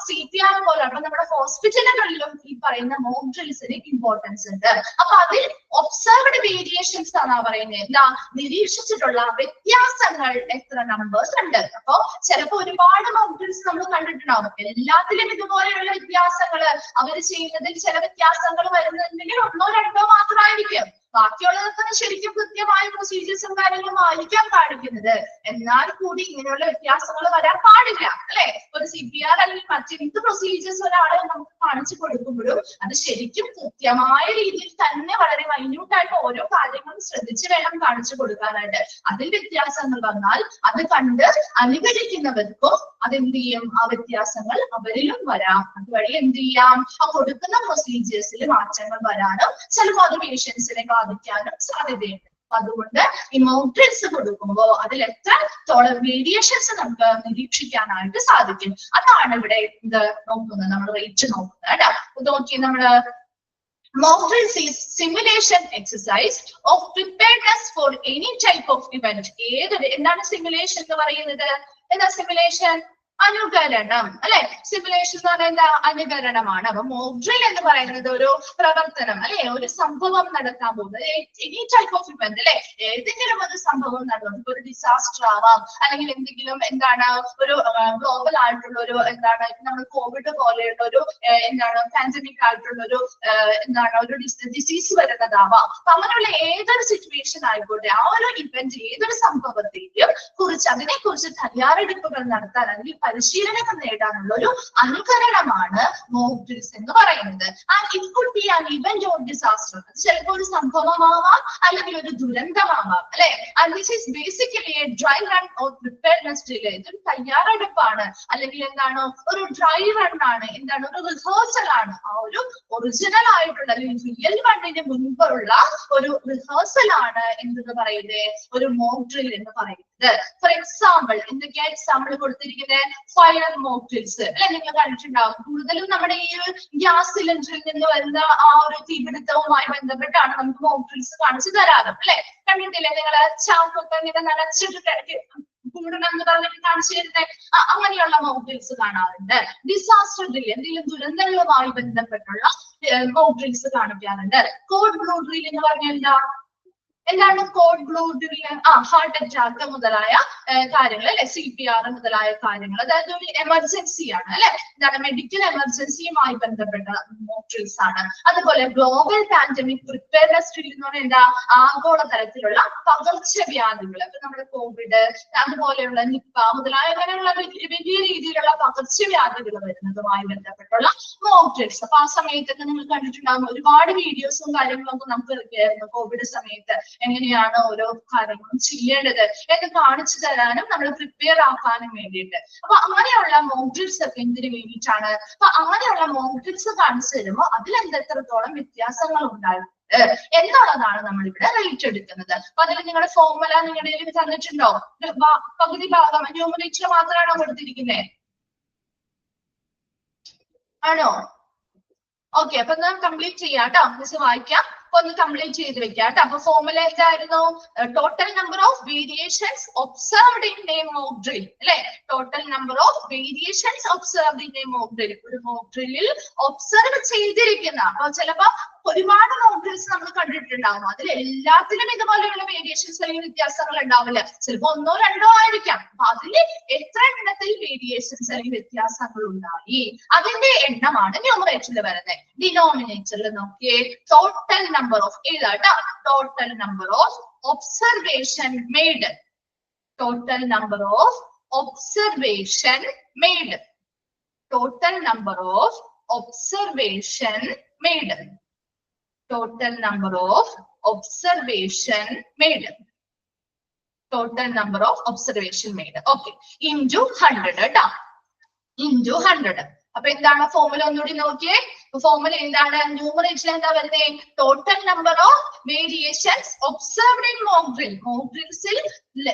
CPR പോലെ അപ്പൊ നമ്മുടെ ഹോസ്പിറ്റലുകളിലും ഈ പറയുന്ന മോക്ക് ഡ്രിൽസിന് ഇമ്പോർട്ടൻസ് ഉണ്ട്. അപ്പൊ അതിൽ ഒബ്സർവ്ഡ് വേരിയേഷൻസ് ആണ് പറയുന്നത്. എന്താ? നിരീക്ഷിച്ചിട്ടുള്ള വ്യത്യാസങ്ങൾ എത്ര നമ്പേഴ്സ് ഉണ്ട്. അപ്പൊ ചിലപ്പോ ഒരുപാട് മോക്ക് ഡ്രിൽസ് നമ്മൾ കണ്ടിട്ടുണ്ടാവും. എല്ലാത്തിലും ഇതുപോലെയുള്ള വ്യത്യാസങ്ങൾ അവർ ചെയ്യുന്നതിൽ ചില വ്യത്യാസങ്ങൾ വരുന്നുണ്ടെങ്കിൽ 1 or 2 മാത്രമായിരിക്കും. ബാക്കിയുള്ളതൊക്കെ ശരിക്കും കൃത്യമായ പ്രൊസീജിയേഴ്സും കാര്യങ്ങളും ആയിരിക്കാം കാണിക്കുന്നത്. എന്നാൽ കൂടി ഇങ്ങനെയുള്ള വ്യത്യാസങ്ങൾ വരാൻ പാടില്ല അല്ലെ? ഒരു CPR അല്ലെങ്കിൽ മറ്റെന്ത് പ്രൊസീജിയേഴ്സ് ഒരാളെ നമുക്ക് കാണിച്ചു കൊടുക്കുമ്പോഴും അത് ശരിക്കും കൃത്യമായ രീതിയിൽ തന്നെ വളരെ മൈന്യൂട്ടായിട്ട് ഓരോ കാര്യങ്ങളും ശ്രദ്ധിച്ച് വേണം കാണിച്ചു കൊടുക്കാനായിട്ട്. അതിൽ വ്യത്യാസങ്ങൾ വന്നാൽ അത് കണ്ട് അനുകരിക്കുന്നവർക്കും അതെന്ത് ചെയ്യും? ആ വ്യത്യാസങ്ങൾ അവരിലും വരാം. അതുവഴി എന്ത് ചെയ്യാം? ആ കൊടുക്കുന്ന പ്രൊസീജിയേഴ്സിൽ മാറ്റങ്ങൾ വരാനും ചിലപ്പോൾ അത് പേഷ്യൻസിനെ ബാധിക്കാനും സാധ്യതയുണ്ട്. അതുകൊണ്ട് ഈ മോക്ക് ഡ്രിൽസ് കൊടുക്കുമ്പോൾ അതിൽ എത്രത്തോളം വേരിയേഷൻസ് നമുക്ക് നിരീക്ഷിക്കാനായിട്ട് സാധിക്കും. അതാണ് ഇവിടെ ഇത് നോക്കുന്നത്, നമ്മൾ റേറ്റ് നോക്കുന്നത് കേട്ടോ. നോക്കി നമ്മള് mock drills is simulation exercise of preparedness for any type of event. എന്താണ് സിമുലേഷൻ എന്ന് പറയുന്നത്? എന്താ സിമുലേഷൻ? അനുകരണം അല്ലെ. സിമുലേഷൻ എന്ന് പറഞ്ഞാൽ എന്താ? അനുകരണമാണ്. അപ്പൊ മോക്ക് ഡ്രിൽ എന്ന് പറയുന്നത് ഒരു പ്രവർത്തനം അല്ലെ, ഒരു സംഭവം നടക്കാൻ പോകുന്നത്. എനി ടൈപ്പ് ഓഫ് ഇവന്റ് അല്ലെ, ഏതെങ്കിലും ഒരു സംഭവം നടന്നു, ഇപ്പൊ ഒരു ഡിസാസ്റ്റർ ആവാം, അല്ലെങ്കിൽ എന്തെങ്കിലും എന്താണ് ഒരു ഗ്ലോബൽ ആയിട്ടുള്ള ഒരു എന്താണ് നമ്മൾ കോവിഡ് പോലെയുള്ള ഒരു എന്താണ് പാൻഡമിക് ആയിട്ടുള്ള ഒരു എന്താണ് ഒരു ഡിസീസ് വരുന്നതാവാം. അപ്പൊ അങ്ങനെയുള്ള ഏതൊരു സിറ്റുവേഷൻ ആയിക്കോട്ടെ, ആ ഒരു ഇവന്റ് ഏതൊരു സംഭവത്തെയും കുറിച്ച് അതിനെക്കുറിച്ച് തയ്യാറെടുപ്പുകൾ നടത്താൻ അല്ലെങ്കിൽ പരിശീലനങ്ങൾ നേടാനുള്ള ഒരു അനുകരണമാണ് മോക്ക് ഡ്രിൽസ് എന്ന് പറയുന്നത്. And it could be an event or disaster. അത് ചിലപ്പോൾ ഒരു സംഭവമാവാം അല്ലെങ്കിൽ ഒരു ദുരന്തമാവാം അല്ലെ. And this is basically A dry run or preparedness drill. ഇതൊരു തയ്യാറെടുപ്പാണ് അല്ലെങ്കിൽ എന്താണ് ഒരു ഡ്രൈ റൺ ആണ്, എന്താണ് ഒരു റിഹേഴ്സൽ ആണ്. ആ ഒരു ഒറിജിനൽ ആയിട്ടുള്ള റിയൽ വണ്ണിന് മുൻപുള്ള ഒരു റിഹേഴ്സൽ ആണ് എന്തെന്ന് പറയുന്നത് ഒരു മോക്ക് ഡ്രിൽ എന്ന് പറയുന്നത്. ഫോർ എക്സാമ്പിൾ, എന്തൊക്കെയാ എക്സാമ്പിൾ കൊടുത്തിരിക്കുന്നത്? ഫയർ മോക്ക് ഡ്രിൽസ് അല്ലെ, നിങ്ങൾ കണ്ടിട്ടുണ്ടാവും. കൂടുതലും നമ്മുടെ ഈ ഒരു ഗ്യാസ് സിലിണ്ടറിൽ നിന്ന് വരുന്ന ആ ഒരു തീപിടുത്തവുമായി ബന്ധപ്പെട്ടാണ് നമുക്ക് മോക്ക് ഡ്രിൽസ് കാണിച്ചു തരാറ് അല്ലെ. കണ്ടിട്ടില്ലേ നിങ്ങൾ? ചാക്കൊക്കെ ഇങ്ങനെ നനച്ചിട്ട് കൂടണം എന്ന് പറഞ്ഞിട്ട് കാണിച്ചു തരുന്നത്. അങ്ങനെയുള്ള മോക്ക് ഡ്രിൽസ് കാണാറുണ്ട്. ഡിസാസ്റ്റർ ഡ്രിൽ, എന്തെങ്കിലും ദുരന്തങ്ങളുമായി ബന്ധപ്പെട്ടുള്ള മോക്ക് ഡ്രിൽസ് കാണിക്കാറുണ്ട്. കോഡ് ബ്ലൂ ഡ്രിൽ എന്ന് പറഞ്ഞാൽ എന്താ? എന്താണ് code blue drill? Heart attack മുതലായ കാര്യങ്ങൾ അല്ലെ, CPR മുതലായ കാര്യങ്ങൾ. അതായത് ഒരു എമർജൻസി ആണ് അല്ലെ, എന്താണ് മെഡിക്കൽ എമർജൻസിയുമായി ബന്ധപ്പെട്ട മോക്ക് ഡ്രിൽസ് ആണ്. അതുപോലെ ഗ്ലോബൽ പാൻഡമിക് പ്രിപ്പയർനെസ് ഡ്രിൽ എന്ന് പറഞ്ഞാൽ എന്താ? ആഗോള തലത്തിലുള്ള പകർച്ചവ്യാധികൾ, ഇപ്പൊ നമ്മുടെ കോവിഡ് അതുപോലെയുള്ള നിപ്പ മുതലായ അങ്ങനെയുള്ള വലിയ രീതിയിലുള്ള പകർച്ചവ്യാധികൾ വരുന്നതുമായി ബന്ധപ്പെട്ടുള്ള മോക്ക് ഡ്രിൽസ്. അപ്പൊ ആ സമയത്തൊക്കെ നിങ്ങൾ കണ്ടിട്ടുണ്ടാകും ഒരുപാട് വീഡിയോസും കാര്യങ്ങളൊക്കെ നമുക്ക് ഇറക്കിയായിരുന്നു കോവിഡ് സമയത്ത്. എങ്ങനെയാണ് ഓരോ കാര്യങ്ങളും ചെയ്യേണ്ടത് എന്ന് കാണിച്ചു തരാനും നമ്മൾ പ്രിപ്പയർ ആക്കാനും വേണ്ടിയിട്ട്. അപ്പൊ അങ്ങനെയുള്ള മോക്ക് ഡ്രിൽസ് ഒക്കെ എന്തിനു വേണ്ടിയിട്ടാണ്? അപ്പൊ അങ്ങനെയുള്ള മോക്ക് ഡ്രിൽസ് കാണിച്ചു തരുമ്പോൾ അതിൽ എത്രത്തോളം വ്യത്യാസങ്ങൾ ഉണ്ടായിട്ടുണ്ട് എന്നുള്ളതാണ് നമ്മൾ ഇവിടെ റേറ്റ് എടുക്കുന്നത്. അപ്പൊ അതിൽ നിങ്ങളുടെ ഫോർമുല നിങ്ങളുടെ തന്നിട്ടുണ്ടോ? പകുതി ഭാഗം ന്യൂമറേറ്റർ മാത്രമാണോ കൊടുത്തിരിക്കുന്നത്? ആണോ? ഓക്കെ, അപ്പൊ ഞാൻ കംപ്ലീറ്റ് ചെയ്യാം കേട്ടോ. മിസ് വായിക്കാം, ഒന്ന് കംപ്ലീറ്റ് ചെയ്ത് വെക്കാം കേട്ടോ. അപ്പൊ ഫോർമുല എന്തായിരുന്നു? Total number of variations observed in a mock drill അല്ലെ. Total number of variations observed in a mock drill. ഒരു മോക്ക് ഡ്രില്ലിൽ ഒബ്സർവ് ചെയ്തിരിക്കുന്ന, അപ്പൊ ചിലപ്പോ ഒരുപാട് മോക്ക് ഡ്രിൽസ് നമ്മൾ കണ്ടിട്ടുണ്ടാവും. അതിൽ എല്ലാത്തിലും ഇതുപോലെയുള്ള വേരിയേഷൻസ് അല്ലെങ്കിൽ വ്യത്യാസങ്ങൾ ഉണ്ടാവില്ല. ചിലപ്പോ ഒന്നോ രണ്ടോ ആയിരിക്കാം. അപ്പൊ അതിൽ എത്ര എണ്ണത്തിൽ വേരിയേഷൻസ് അല്ലെങ്കിൽ വ്യത്യാസങ്ങൾ ഉണ്ടായി അതിന്റെ എണ്ണമാണ് ന്യൂമറേറ്ററിൽ വരുന്നത്. ഡിനോമിനേറ്ററിൽ നോക്കിയേ ടോട്ടൽ നമ്പർ ഓഫ് ഏതാട്ടാ? Total number of observation made. Total number of observation made. Total number of observation made. Total number of observation made. Total number of observation made. Okay. Into 100. Into 100. അപ്പൊ എന്താണ് formula? ഒന്നുകൂടി നോക്കിയേ. Formula എന്താണ്? ന്യൂമറേറ്ററിൽ എന്താ വരുന്നത്? Total number of variations observed in mock drill. Mock ഡ്രിൽസിൽ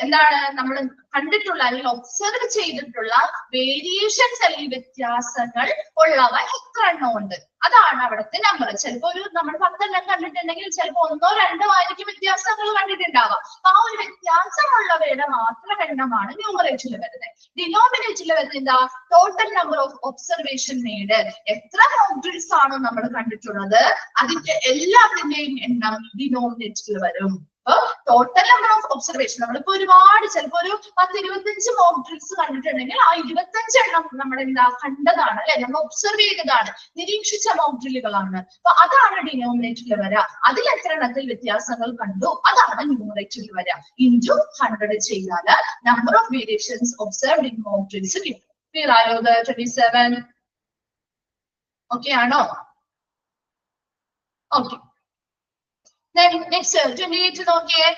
എന്താണ് നമ്മൾ കണ്ടിട്ടുള്ള അല്ലെങ്കിൽ ഒബ്സർവ് ചെയ്തിട്ടുള്ള വേരിയേഷൻസ് അല്ലെങ്കിൽ വ്യത്യാസങ്ങൾ ഉള്ളവ എത്ര എണ്ണം ഉണ്ട് അതാണ് അവിടുത്തെ നമ്പർ. ചിലപ്പോ ഒരു നമ്മൾ 10 എണ്ണം കണ്ടിട്ടുണ്ടെങ്കിൽ ചിലപ്പോ ഒന്നോ രണ്ടോ ആയിരിക്കും വ്യത്യാസങ്ങൾ കണ്ടിട്ടുണ്ടാവാം. ആ ഒരു വ്യത്യാസമുള്ളവയുടെ മാത്രം എണ്ണമാണ് ന്യൂമറേറ്ററിൽ വരുന്നത്. ഡിനോമിനേറ്ററിൽ വരുന്നത് എന്താ? Total number of observation made. എത്ര മോക്ക് ഡ്രിൽസ് ആണോ നമ്മൾ കണ്ടിട്ടുള്ളത് അതിന്റെ എല്ലാത്തിന്റെയും എണ്ണം ഡിനോമിനേറ്ററിൽ വരും. ടോട്ടൽ നമ്പർ ഓഫ് ഒബ്സർവേഷൻ നമ്മളിപ്പോ ഒരുപാട് ചിലപ്പോ ഒരു 10-25 മോക്ക് ഡ്രിൽസ് കണ്ടിട്ടുണ്ടെങ്കിൽ ആ 25 എണ്ണം നമ്മൾ എന്താ കണ്ടതാണ് അല്ലെ, നമ്മൾ ഒബ്സർവ് ചെയ്തതാണ്, നിരീക്ഷിച്ച മോക്ക് ഡ്രില്ലുകളാണ്. അപ്പൊ അതാണ് ഡിനോമിനേറ്ററിൽ വരിക. അതിൽ എത്ര എണ്ണത്തിൽ വ്യത്യാസങ്ങൾ കണ്ടു അതാണ് ന്യൂമറേറ്ററിൽ വരിക. ഇൻറ്റു 100 ചെയ്താൽ number of variations observed in mock drills കിട്ടും. ക്ലിയർ ആയോ? 27 ഓക്കെ ആണോ? ഓക്കെ. Then next 28 നോക്കിയേ.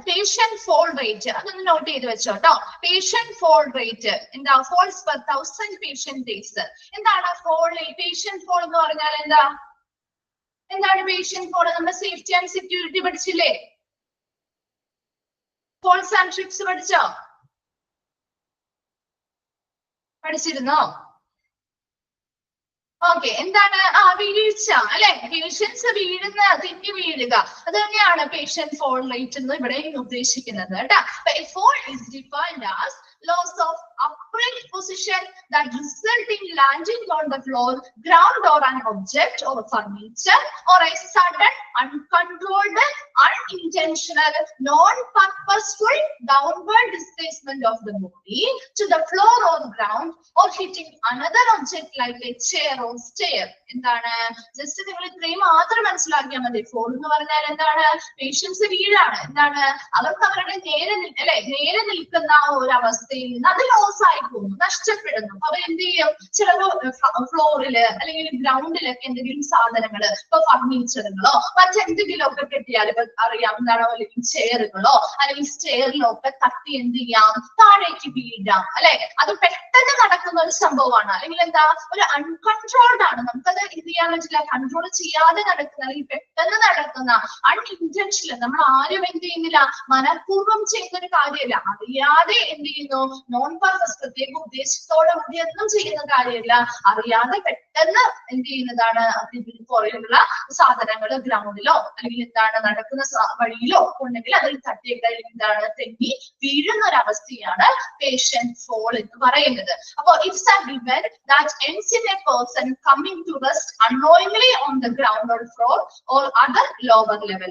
patient fall rate. അതൊന്ന് നോട്ട് ചെയ്ത് വെച്ചോട്ടോ. patient fall rate എന്താ? falls per 1000 patient days. എന്താണ് patient fall എന്ന് പറഞ്ഞാൽ എന്താ? എന്താണ് patient fall? നമ്മുടെ സേഫ്റ്റി ആൻഡ് സെക്യൂരിറ്റി പഠിച്ചില്ലേ? falls and trips പഠിച്ചോ? പഠിച്ചിരുന്നോ? ഓക്കെ. എന്താണ്? വീഴ്ച അല്ലെ, പേഷ്യൻസ് വീഴുന്ന, തിങ്ങി വീഴുക, അത് തന്നെയാണ് പേഷ്യന്റ് ഫോൾ റേറ്റ് എന്ന് ഇവിടെ ഉദ്ദേശിക്കുന്നത് കേട്ടോ. Fall is defined as loss of upright position that result in landing on the floor, ground, or an object or furniture, or a sudden, uncontrolled, unintentional, non-purposeful downward displacement of the body to the floor or ground, or hitting another object like a chair or stair. എന്താണ് just നിങ്ങൾ ഇത്രയും മാത്രം മനസ്സിലാക്കിയാൽ മതി. Fall എന്ന് പറഞ്ഞാൽ എന്താണ്? Patients വീഴാണ്. എന്താണ്? അവർക്ക് അവരുടെ നേരെ നിൽക്കുന്ന ഒരു അവസ്ഥയിൽ നിന്ന് അത് ലോസ് ആയി പോകുന്നു, നഷ്ടപ്പെടുന്നു. അവർ എന്ത് ചെയ്യും? ചിലപ്പോൾ ഫ്ലോറില് അല്ലെങ്കിൽ ഗ്രൗണ്ടിലൊക്കെ എന്തെങ്കിലും സാധനങ്ങള്, ഇപ്പൊ ഫർണിച്ചറുകളോ മറ്റെന്തെങ്കിലും ഒക്കെ കെട്ടിയാൽ ഇപ്പൊ അറിയാം എന്താണ്, അല്ലെങ്കിൽ ചെയറുകളോ അല്ലെങ്കിൽ സ്റ്റെയറിലോ ഒക്കെ തട്ടി എന്ത് ചെയ്യാം? താഴേക്ക് വീഴാം. അല്ലെ? അത് പെട്ടെന്ന് നടക്കുന്ന ഒരു സംഭവമാണ്. അല്ലെങ്കിൽ എന്താ, ഒരു അൺകൺട്രോൾഡ് ആണ്. നമുക്കത് എന്ത് ചെയ്യാൻ പറ്റില്ല, കൺട്രോൾ ചെയ്യാതെ നടക്കുന്ന അല്ലെങ്കിൽ പെട്ടെന്ന് നടക്കുന്ന അൺഇന്റൻഷനൽ, നമ്മൾ ആരും എന്ത് ചെയ്യുന്നില്ല, മനഃപൂർവ്വം ചെയ്യുന്ന ഒരു കാര്യമല്ല, അറിയാതെ എന്ത് ചെയ്യുന്നു, നോൺ പർപ്പസ്, പ്രത്യേക ഉദ്ദേശത്തോടെ കൂടി ഒന്നും ചെയ്യുന്ന കാര്യമല്ല, അറിയാതെ പെട്ടെന്ന് എന്ത് ചെയ്യുന്നതാണ്, പുറയുള്ള സാധനങ്ങൾ ഗ്രൗണ്ടിലോ അല്ലെങ്കിൽ എന്താണ് നടക്കുന്ന വഴിയിലോ ഉണ്ടെങ്കിൽ അതിൽ തട്ടിയൊക്കെ എന്താണ് തെന്നി വീഴുന്ന ഒരു അവസ്ഥയാണ് പേഷ്യന്റ് ഫോൾ എന്ന് പറയുന്നത്. അപ്പൊ it's an event that ends in a person coming to rest unknowingly on the ground or floor or other lower level.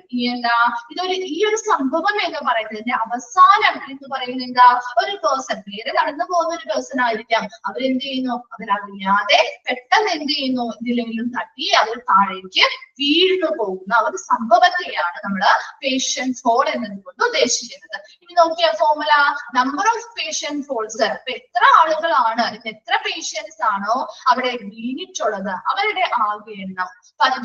ഈ ഒരു സംഭവം എന്ന് പറയുന്നതിന്റെ അവസാനം എന്ന് പറയുന്നത് എന്താ, ഒരു പേഴ്സൺ നേരെ നടന്നു പോകുന്ന ഒരു പേഴ്സൺ ആയിരിക്കാം, അവരെന്ത് ചെയ്യുന്നു, അവരറിയാതെ പെട്ടെന്ന് എന്ത് ചെയ്യുന്നു, ഇതിലെങ്കിലും തട്ടി അവർ താഴേക്ക് വീഴ്ന്നു പോകുന്ന ഒരു സംഭവത്തെയാണ് നമ്മൾ പേഷ്യന്റ് ഫോൾ എന്നതുകൊണ്ട് ഉദ്ദേശിക്കുന്നത്. ഇനി നോക്കിയ formula, number of patient falls, എത്ര ആളുകളാണ്, എത്ര പേഷ്യൻസ് ആണോ അവിടെ വീണിട്ടുള്ളത് അവരുടെ ആകെ എണ്ണം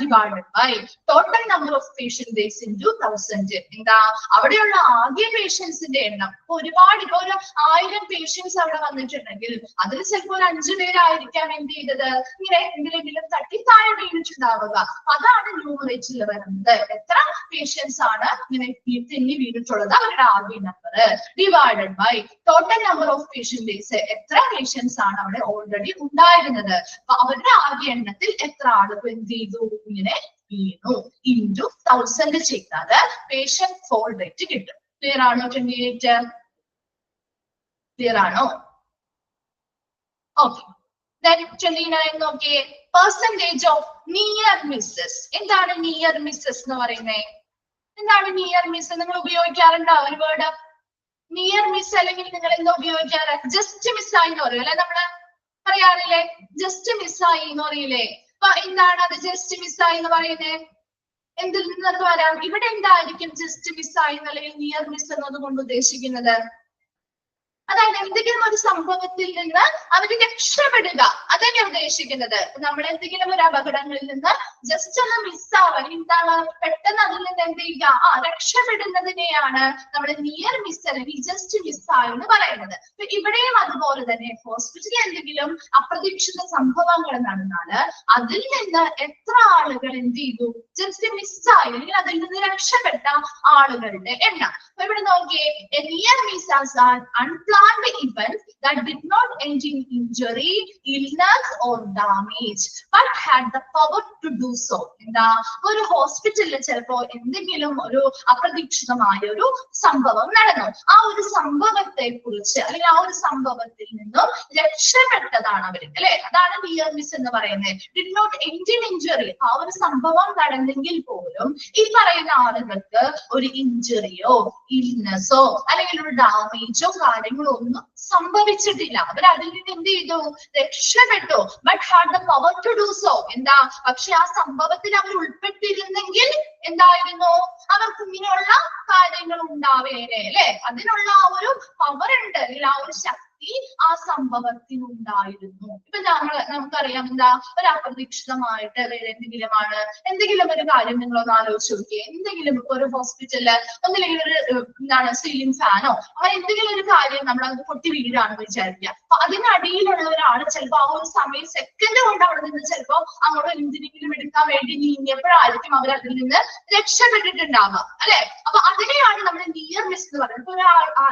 divided by total number of patient days into 1000. എന്താ, അവിടെയുള്ള ആകെ പേഷ്യൻസിന്റെ എണ്ണം. ഒരുപാട്, ഇപ്പൊ ഒരു 1000 പേഷ്യൻസ് അവിടെ വന്നിട്ടുണ്ടെങ്കിൽ അതിൽ ചിലപ്പോൾ ഒരു 5 പേരായിരിക്കാം എന്ത് ചെയ്തത്, ഇങ്ങനെ എന്തിലെങ്കിലും തട്ടി താഴെ വീണിട്ടുണ്ടാവുക. അതാണ് ന്യൂമറേറ്ററിൽ വരുന്നത്. എത്ര പേഷ്യൻസ് ആണ് ഇങ്ങനെ തെന്നി വീണിട്ടുള്ളത് അവരുടെ ആകെ number divided by total number of patient days, എത്ര പേഷ്യൻസ് ആണ് അവിടെ ഓൾറെഡി ഉണ്ടായിരുന്നത്, അപ്പൊ അവരുടെ ആകെ എണ്ണത്തിൽ എത്ര ആളുകൾ എന്ത് ചെയ്തു, ഇങ്ങനെ വീണു, ഇൻറ്റു 1000 ചെയ്താൽ പേഷ്യന്റ് ഫോൾ റേറ്റ് കിട്ടും. ക്ലിയർ ആണോ? 28 ക്ലിയർ ആണോ? ഓക്കെ. Then 29 നോക്കിയേ, പെർസെന്റേജ് ഓഫ് നിയർ മിസ്സസ്. എന്താണ് നിയർ മിസ്സസ് എന്ന് പറയുന്നത്? എന്താണ് നിയർ മിസ്? നിങ്ങൾ ഉപയോഗിക്കാറുണ്ടോ ഒരു വേർഡ് നിയർ മിസ്? അല്ലെങ്കിൽ നിങ്ങൾ എന്താ ഉപയോഗിക്കാറ്? ജസ്റ്റ് മിസ്സായി എന്ന് പറയും അല്ലെ, നമ്മള് പറയാറില്ലേ, ജസ്റ്റ് മിസ്സായി എന്ന് പറയില്ലേ? അപ്പൊ എന്താണ് അത് ജസ്റ്റ് മിസ്സായി എന്ന് പറയുന്നത്? എന്തിൽ നിന്നൊക്കെ വരാം? ഇവിടെ എന്തായിരിക്കും ജസ്റ്റ് മിസ്സായി അല്ലെങ്കിൽ നിയർ മിസ് എന്നതുകൊണ്ട് ഉദ്ദേശിക്കുന്നത്? അതായത് എന്തെങ്കിലും ഒരു സംഭവത്തിൽ നിന്ന് അവർ രക്ഷപ്പെടുക, അതന്നെ ഉദ്ദേശിക്കുന്നത്. നമ്മൾ എന്തെങ്കിലും ഒരു അപകടങ്ങളിൽ നിന്ന് ജസ്റ്റ് ഒന്ന് മിസ്സാവാൻ, എന്താണ്, പെട്ടെന്ന് അതിൽ നിന്ന് എന്ത് ചെയ്യുക, രക്ഷപ്പെടുന്നതിനെയാണ് നമ്മൾ നിയർ മിസ് അല്ലെങ്കിൽ ജസ്റ്റ് മിസ്സായി എന്ന് പറയുന്നത്. ഇവിടെയും അതുപോലെ തന്നെ ഹോസ്പിറ്റലിൽ എന്തെങ്കിലും അപ്രതീക്ഷിത സംഭവങ്ങൾ നടന്നാല് അതിൽ നിന്ന് എത്ര ആളുകൾ എന്ത് ചെയ്തു, ജസ്റ്റ് മിസ്സായി അല്ലെങ്കിൽ അതിൽ നിന്ന് രക്ഷപ്പെട്ട ആളുകളുടെ എണ്ണം. അപ്പൊ ഇവിടെ നോക്കിയേ, near miss as unplanned event that did not end in injury, illness or damage but had the power to do so. എന്താ, ഒരു ഹോസ്പിറ്റലിൽ ചിലപ്പോ എന്തെങ്കിലും ഒരു അപ്രതീക്ഷിതമായ ഒരു സംഭവം നടന്നു, ആ ഒരു സംഭവത്തെ കുറിച്ച് അല്ലെങ്കിൽ ആ ഒരു സംഭവത്തിൽ നിന്നും രക്ഷപ്പെട്ടതാണ് അവർ, അല്ലെ? അതാണ് നിയർ മിസ് എന്ന് പറയുന്നത്. Did not end in injury, ആ ഒരു സംഭവം നടന്നെങ്കിൽ പോലും ഈ പറയുന്ന ആളുകൾക്ക് ഒരു ഇഞ്ചുറിയോ ഇൽനെസ്സോ അല്ലെങ്കിൽ ഒരു ഡാമേജോ കാര്യങ്ങളോ ഒന്നും സംഭവിച്ചിട്ടില്ല. അവർ അതിൽ നിന്ന് എന്ത് ചെയ്തു, രക്ഷപ്പെട്ടു. But had the power to do so. എന്താ, പക്ഷെ ആ സംഭവത്തിൽ അവർ ഉൾപ്പെട്ടിരുന്നെങ്കിൽ എന്തായിരുന്നു, അവർക്ക് ഇങ്ങനെയുള്ള കാര്യങ്ങൾ ഉണ്ടാവേനെ, അല്ലെ? അതിനുള്ള ആ ഒരു പവർ ഉണ്ട്, അല്ലെങ്കിൽ ആ ഒരു ശക്തി ആ സംഭവത്തിൽ ഉണ്ടായിരുന്നു. ഇപ്പൊ നമുക്കറിയാം എന്താ, ഒരു അപ്രതീക്ഷിതമായിട്ട് എന്തെങ്കിലും ഒരു കാര്യം നിങ്ങളൊന്ന് ആലോചിച്ച് നോക്കിയേ. എന്തെങ്കിലും ഇപ്പൊ ഒരു ഹോസ്പിറ്റലില് ഒന്നില്ലെങ്കിൽ ഒരു എന്താണ് സീലിംഗ് ഫാനോ അങ്ങനെ എന്തെങ്കിലും ഒരു കാര്യം നമ്മളത് പൊട്ടി വീഴാണെന്ന് വിചാരിക്കുക. അപ്പൊ അതിനടിയിലുള്ള ഒരാൾ ചിലപ്പോ ആ ഒരു സമയം സെക്കൻഡ് കൊണ്ട് അവിടെ നിന്ന് ചിലപ്പോ അങ്ങോട്ട് എന്തിനെങ്കിലും എടുക്കാൻ വേണ്ടി നീങ്ങിയപ്പോഴായിരിക്കും അവർ അതിൽ നിന്ന് രക്ഷപ്പെട്ടിട്ടുണ്ടാവുക, അല്ലെ? അപ്പൊ അതിനെയാണ് നമ്മൾ നിയർ മിസ് എന്ന് പറയുന്നത്.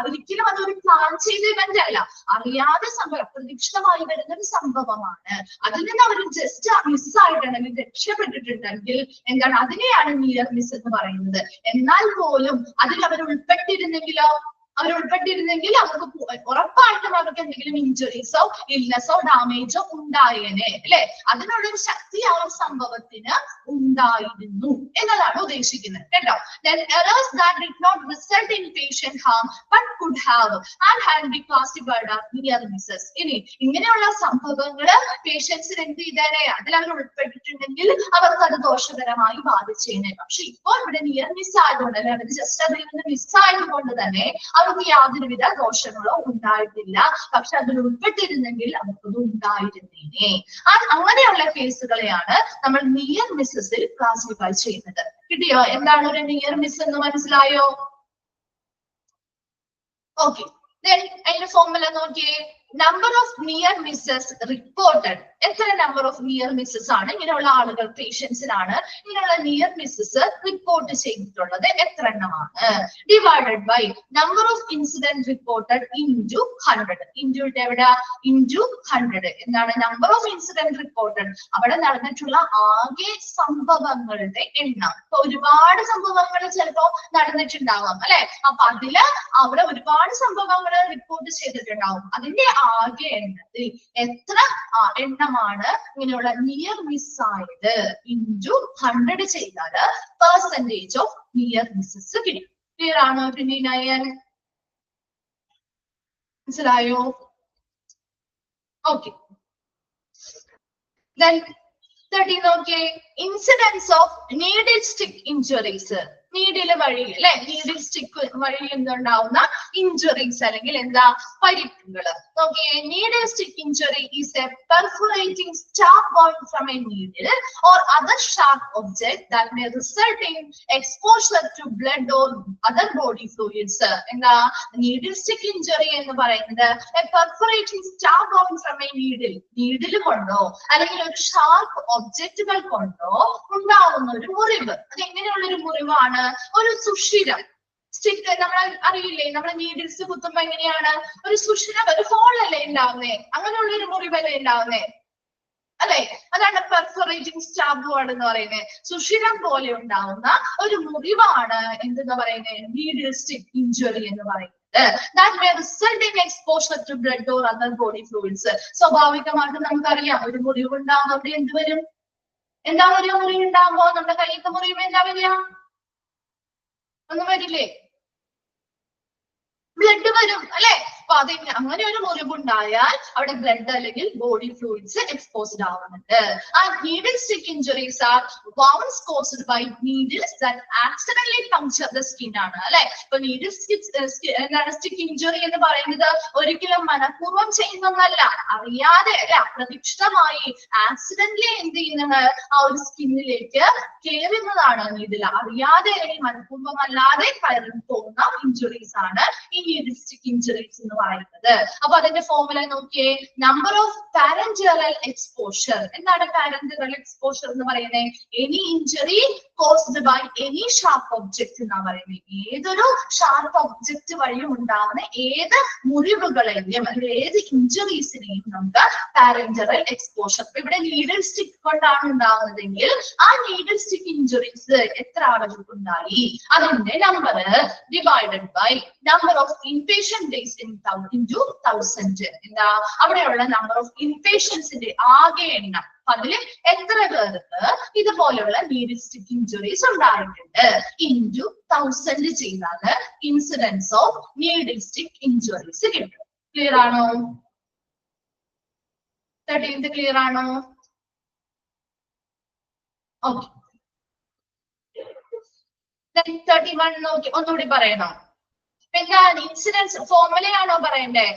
ഒരിക്കലും അതൊരു പ്ലാൻ ചെയ്ത ഇവന്റ് അല്ല, അറിയാതെ അപ്രതീക്ഷിതമായി വരുന്ന ഒരു സംഭവമാണ്. അതിൽ നിന്ന് അവർ ജസ്റ്റ് മിസ്സായിട്ടുണ്ടെങ്കിൽ രക്ഷപ്പെട്ടിട്ടുണ്ടെങ്കിൽ എന്താണ്, അതിനെയാണ് നിയർ മിസ് എന്ന് പറയുന്നത്. എന്നാൽ പോലും അതിൽ അവർ ഉൾപ്പെട്ടിരുന്നെങ്കിലോ അവർ ഉൾപ്പെട്ടിരുന്നെങ്കിൽ അവർക്ക് ഉറപ്പായിട്ടും അവർക്ക് എന്തെങ്കിലും ഇഞ്ചുറീസോ ഇൽനെസ്സോ ഡാമേജോ ഉണ്ടായേനെ അല്ലെ. അതിനുള്ളൊരു ശക്തി ആ ഒരു സംഭവത്തിന് ഉണ്ടായിരുന്നു എന്നതാണ് ഉദ്ദേശിക്കുന്നത് കേട്ടോ. Then errors that did not result in patient harm but could have and had been classified as near misses. ഇനി ഇങ്ങനെയുള്ള സംഭവങ്ങള് പേഷ്യൻസിന് എന്ത് ചെയ്തേനെ, അതിൽ അവർ ഉൾപ്പെട്ടിട്ടുണ്ടെങ്കിൽ അവർക്ക് അത് ദോഷകരമായി ബാധിച്ചേനെ. പക്ഷെ ഇപ്പോൾ ഇവിടെ നിയർ മിസ് ആയതുകൊണ്ട് അല്ലെ, അവർ ജസ്റ്റ് അതിൽ നിന്ന് മിസ്സായതുകൊണ്ട് തന്നെ അവർക്ക് യാതൊരുവിധ ദോഷങ്ങളോ ഉണ്ടായിട്ടില്ല. പക്ഷെ അതിൽ ഉൾപ്പെട്ടിരുന്നെങ്കിൽ അവർക്കത് ഉണ്ടായിരുന്നേനെ. അങ്ങനെയുള്ള കേസുകളെയാണ് നമ്മൾ നിയർ മിസ്സസിൽ ക്ലാസിഫൈ ചെയ്യുന്നത്. കിട്ടിയോ? എന്താണ് ഒരു നിയർ മിസ് എന്ന് മനസ്സിലായോ? ഓക്കെ, അതിന്റെ ഫോർമുല നോക്കിയേ. Number of near misses reported. എത്ര നമ്പർ ഓഫ് നിയർ മിസ്സസ് ആണ് ഇങ്ങനെയുള്ള ആളുകൾ പേഷ്യൻസിനാണ് ഇങ്ങനെയുള്ള നിയർ മിസ്സസ് റിപ്പോർട്ട് ചെയ്തിട്ടുള്ളത്, എത്ര എണ്ണമാണ്? Divided by number of incident reported into 100. Into എവിടെ? ഇൻറ്റു 100. എന്താണ് നമ്പർ ഓഫ് ഇൻസിഡന്റ് റിപ്പോർട്ടഡ്? അവിടെ നടന്നിട്ടുള്ള ആകെ സംഭവങ്ങളുടെ എണ്ണം. ഇപ്പൊ ഒരുപാട് സംഭവങ്ങൾ ചിലപ്പോ നടന്നിട്ടുണ്ടാവാം അല്ലെ. അപ്പൊ അതില് അവിടെ ഒരുപാട് സംഭവങ്ങൾ റിപ്പോർട്ട് ചെയ്തിട്ടുണ്ടാവും. അതിന്റെ ആകെ എണ്ണത്തിൽ എത്ര എണ്ണമാണ് ഇങ്ങനെയുള്ള നിയർ മിസ് ആയത് ഇൻറ്റു 100 ചെയ്താൽ പെർസെന്റേജ് ഓഫ് നിയർ മിസ്സസ് കിട്ടും. ക്ലിയർ ആണോ? 29 മനസ്സിലായോ? ഓക്കെ, then 13 നോക്കിയേ. Incidents of needle stick injuries. Needle വഴി അല്ലെ, നീഡിൽ സ്റ്റിക്ക് വഴി എന്തുണ്ടാവുന്ന ഇഞ്ചുറീസ് അല്ലെങ്കിൽ എന്താ പരിക്കുകൾ നോക്കിയേ. Needle stick injury is a perforating start point from a needle or other sharp object that may result in exposure to blood or other body fluids. എന്താ needle stick injury എന്ന് പറയുന്നത്? A perforating start point from a needle കൊണ്ടോ അല്ലെങ്കിൽ ഒരു sharp ഒബ്ജക്റ്റുകൾ കൊണ്ടോ ഉണ്ടാവുന്ന ഒരു മുറിവ്. അത് എങ്ങനെയുള്ള ഒരു മുറിവാണ്? ഒരു സുഷിരം. സ്റ്റിക്ക് നമ്മൾ അറിയില്ലേ, നമ്മളെ നീഡിൽസ് കുത്തുമ്പോ എങ്ങനെയാണ് ഒരു സുഷിരം, ഒരു ഹോൾ അല്ലേ ഉണ്ടാവുന്നേ? അങ്ങനെയുള്ള ഒരു മുറിവല്ലേ ഉണ്ടാവുന്നേ അല്ലെ? അതാണ് പെർഫോറേറ്റിംഗ് സ്റ്റാബ് ബോർഡ് എന്ന് പറയുന്നത്. സുഷിരം പോലെ ഉണ്ടാവുന്ന ഒരു മുറിവാണ് എന്തെന്ന് പറയുന്നത്? നീഡിൽ സ്റ്റിക്ക് ഇഞ്ചുറി എന്ന് പറയുന്നത്. That may result in exposure to blood or other body fluids. സ്വാഭാവികമായിട്ട് നമുക്കറിയാം ഒരു മുറിവ് ഉണ്ടാകുമ്പോൾ അവിടെ എന്ത് വരും? എന്താ ഒരു മുറിവ് ഉണ്ടാകുമ്പോ നമ്മുടെ കൈയൊക്കെ മുറിവ് എന്താ വരിക? ഒന്നും വരില്ലേ? ബ്ലഡ് വരും അല്ലെ. അപ്പൊ അത് അങ്ങനെ ഒരു മുറിവുണ്ടായാൽ അവിടെ ബ്ലഡ് അല്ലെങ്കിൽ ബോഡി ഫ്ലൂയിഡ്സ് എക്സ്പോസ്ഡ് ആവുന്നുണ്ട്. Needle stick injuries are wounds caused by needles that accidentally puncture the skin ആണ് അല്ലെ. ഇപ്പൊ നീഡിൽ സ്റ്റിക്ക് ഇഞ്ചുറി എന്ന് പറയുന്നത് ഒരിക്കലും മനഃപൂർവ്വം ചെയ്യുന്നതല്ല, അറിയാതെ അല്ലെ അപ്രതീക്ഷിതമായി ആക്സിഡന്റലി എന്ത് ചെയ്യുന്നത്? ആ ഒരു സ്കിന്നിലേക്ക് കയറുന്നതാണ് നീഡിൽ. അറിയാതെ അല്ലെങ്കിൽ മനഃപൂർവ്വം അല്ലാതെ കയറി പോകുന്ന ഇഞ്ചുറീസ് ആണ് ഈ നീഡിൽ സ്റ്റിക്ക് ഇഞ്ചുറീസ് എന്ന് പറയുന്നത്. അപ്പൊ അതിന്റെ ഫോർമുല നോക്കിയേ. Number of parenteral exposure. എന്താണ് പാരന്ററൽ എക്സ്പോഷർ എന്ന് പറയുന്നത്? Any injury caused by any sharp object എന്നാ പറയുന്നത്. ഏതൊരു ഷാർപ്പ് ഒബ്ജക്ട് വഴിയും ഉണ്ടാവുന്ന ഏത് മുറിവുകളെയും അല്ലെങ്കിൽ ഏത് ഇഞ്ചുറീസിനെയും നമുക്ക് പാരന്ററൽ എക്സ്പോഷർ. ഇവിടെ നീഡിൽ സ്റ്റിക്ക് കൊണ്ടാണ് ഉണ്ടാവുന്നതെങ്കിൽ ആ നീഡിൽ സ്റ്റിക്ക് ഇഞ്ചുറീസ് എത്ര ആളുകൾക്ക് ഉണ്ടായി അതിന്റെ number divided by number of inpatient days into 1000. എന്താ അവിടെയുള്ള നമ്പർ ഓഫ് ഇൻപേഷ്യൻസിന്റെ ആകെ എണ്ണം. അതില് എത്ര പേർക്ക് ഇതുപോലെയുള്ള നീഡിൽ സ്റ്റിക്ക് ഇഞ്ചുറീസ് ഉണ്ടായിട്ടുണ്ട് ഇൻറ്റു 1000 ചെയ്താല് incidents of needle stick injuries കിട്ടും. ക്ലിയർ ആണോ? 13th ക്ലിയർ ആണോ? ഓക്കെ, 31 നോക്കി ഒന്നുകൂടി പറയണോ? എന്താണ് ഇൻസിഡൻസ് ഫോർമുലയാണോ പറയണ്ടേ?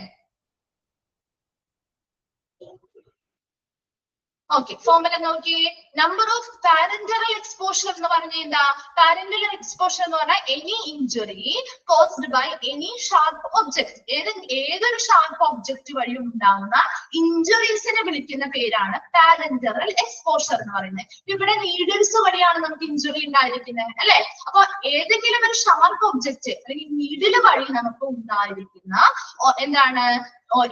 ഓക്കെ, ഫോർമുല നോക്കി. നമ്പർ ഓഫ് പാരന്ററൽ എക്സ്പോഷർ എന്ന് പറഞ്ഞാൽ എന്താ? പാരന്ററൽ എക്സ്പോഷർ എന്ന് പറഞ്ഞാൽ any injury caused by any sharp object. ഏതൊരു ഷാർപ്പ് ഒബ്ജക്ട് വഴി ഉണ്ടാവുന്ന ഇഞ്ചുറീസിനെ വിളിക്കുന്ന പേരാണ് പാരന്ററൽ എക്സ്പോഷർ എന്ന് പറയുന്നത്. ഇവിടെ നീഡിൽസ് വഴിയാണ് നമുക്ക് ഇഞ്ചുറി ഉണ്ടായിരിക്കുന്നത് അല്ലെ. അപ്പൊ ഏതെങ്കിലും ഒരു ഷാർപ്പ് ഒബ്ജക്ട് അല്ലെങ്കിൽ നീഡില് വഴി നമുക്ക് ഉണ്ടായിരിക്കുന്ന എന്താണ്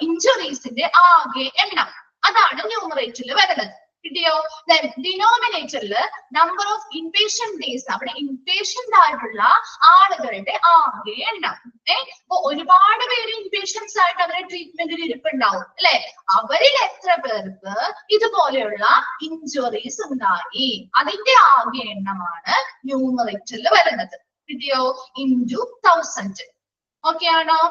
ഇഞ്ചുറീസിന്റെ ആകെ എണ്ണം. അതാണ് ന്യൂമറേറ്ററിൽ വരുന്നത്. കിട്ടിയോ? Then ഡിനോമിനേറ്ററില് നമ്പർ ഓഫ് ഇൻപേഷ്യന്റ് ഡേയ്സ്, അവിടെ ഇൻപേഷ്യന്റ് ആയിട്ടുള്ള ആളുകളുടെ ആകെ എണ്ണം. അപ്പൊ ഒരുപാട് പേര് ഇൻപേഷ്യൻസ് ആയിട്ട് അവരെ ട്രീറ്റ്മെന്റിൽ ഇരിപ്പുണ്ടാവും അല്ലെ? അവരിൽ എത്ര പേർക്ക് ഇതുപോലെയുള്ള ഇഞ്ചുറീസ് ഉണ്ടായി, അതിന്റെ ആകെ എണ്ണമാണ് ന്യൂമറേറ്ററിൽ വരുന്നത്. കിട്ടിയോ? ഇൻറ്റു 1000. ഓക്കെ ആണോ?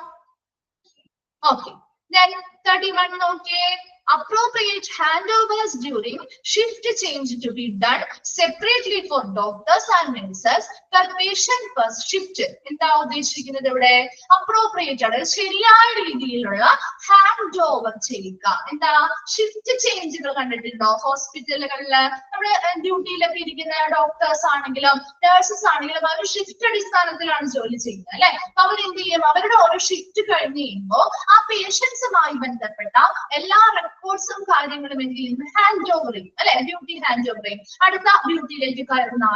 ഓക്കെ. Then 31 നോക്കിയേ. Appropriate handovers during shift change to be done separately for doctors and nurses per patient per shift. എന്താ ഉദ്ദേശിക്കുന്നത് ഇവിടെ? അപ്രോപ്രിയേറ്റ് ആണ്, ശരിയായ രീതിയിലുള്ള ഹാൻഡ് ഓവർ ചെയ്യുക. എന്താ? ഷിഫ്റ്റ് ചേഞ്ചുകൾ കണ്ടിട്ടുണ്ടോ ഹോസ്പിറ്റലുകളില്? നമ്മുടെ ഡ്യൂട്ടിയിലൊക്കെ ഇരിക്കുന്ന ഡോക്ടേഴ്സ് ആണെങ്കിലും നഴ്സസ് ആണെങ്കിലും അവർ ഷിഫ്റ്റ് അടിസ്ഥാനത്തിലാണ് ജോലി ചെയ്യുന്നത് അല്ലെ? അവരെന്ത് ചെയ്യും? അവരുടെ ഓരോ ഷിഫ്റ്റ് കഴിഞ്ഞ് കഴിയുമ്പോൾ ആ പേഷ്യൻസുമായി ബന്ധപ്പെട്ട എല്ലാ റെക്കോർഡ്സും കാര്യങ്ങളും എന്ത് ചെയ്യുന്നു? ഹാൻഡ് ഓവർ ചെയ്യും അല്ലെ? ഡ്യൂട്ടി ഹാൻഡ് ഓവർ ചെയ്യും. അടുത്ത ഡ്യൂട്ടിയിലേക്ക് കയറുന്ന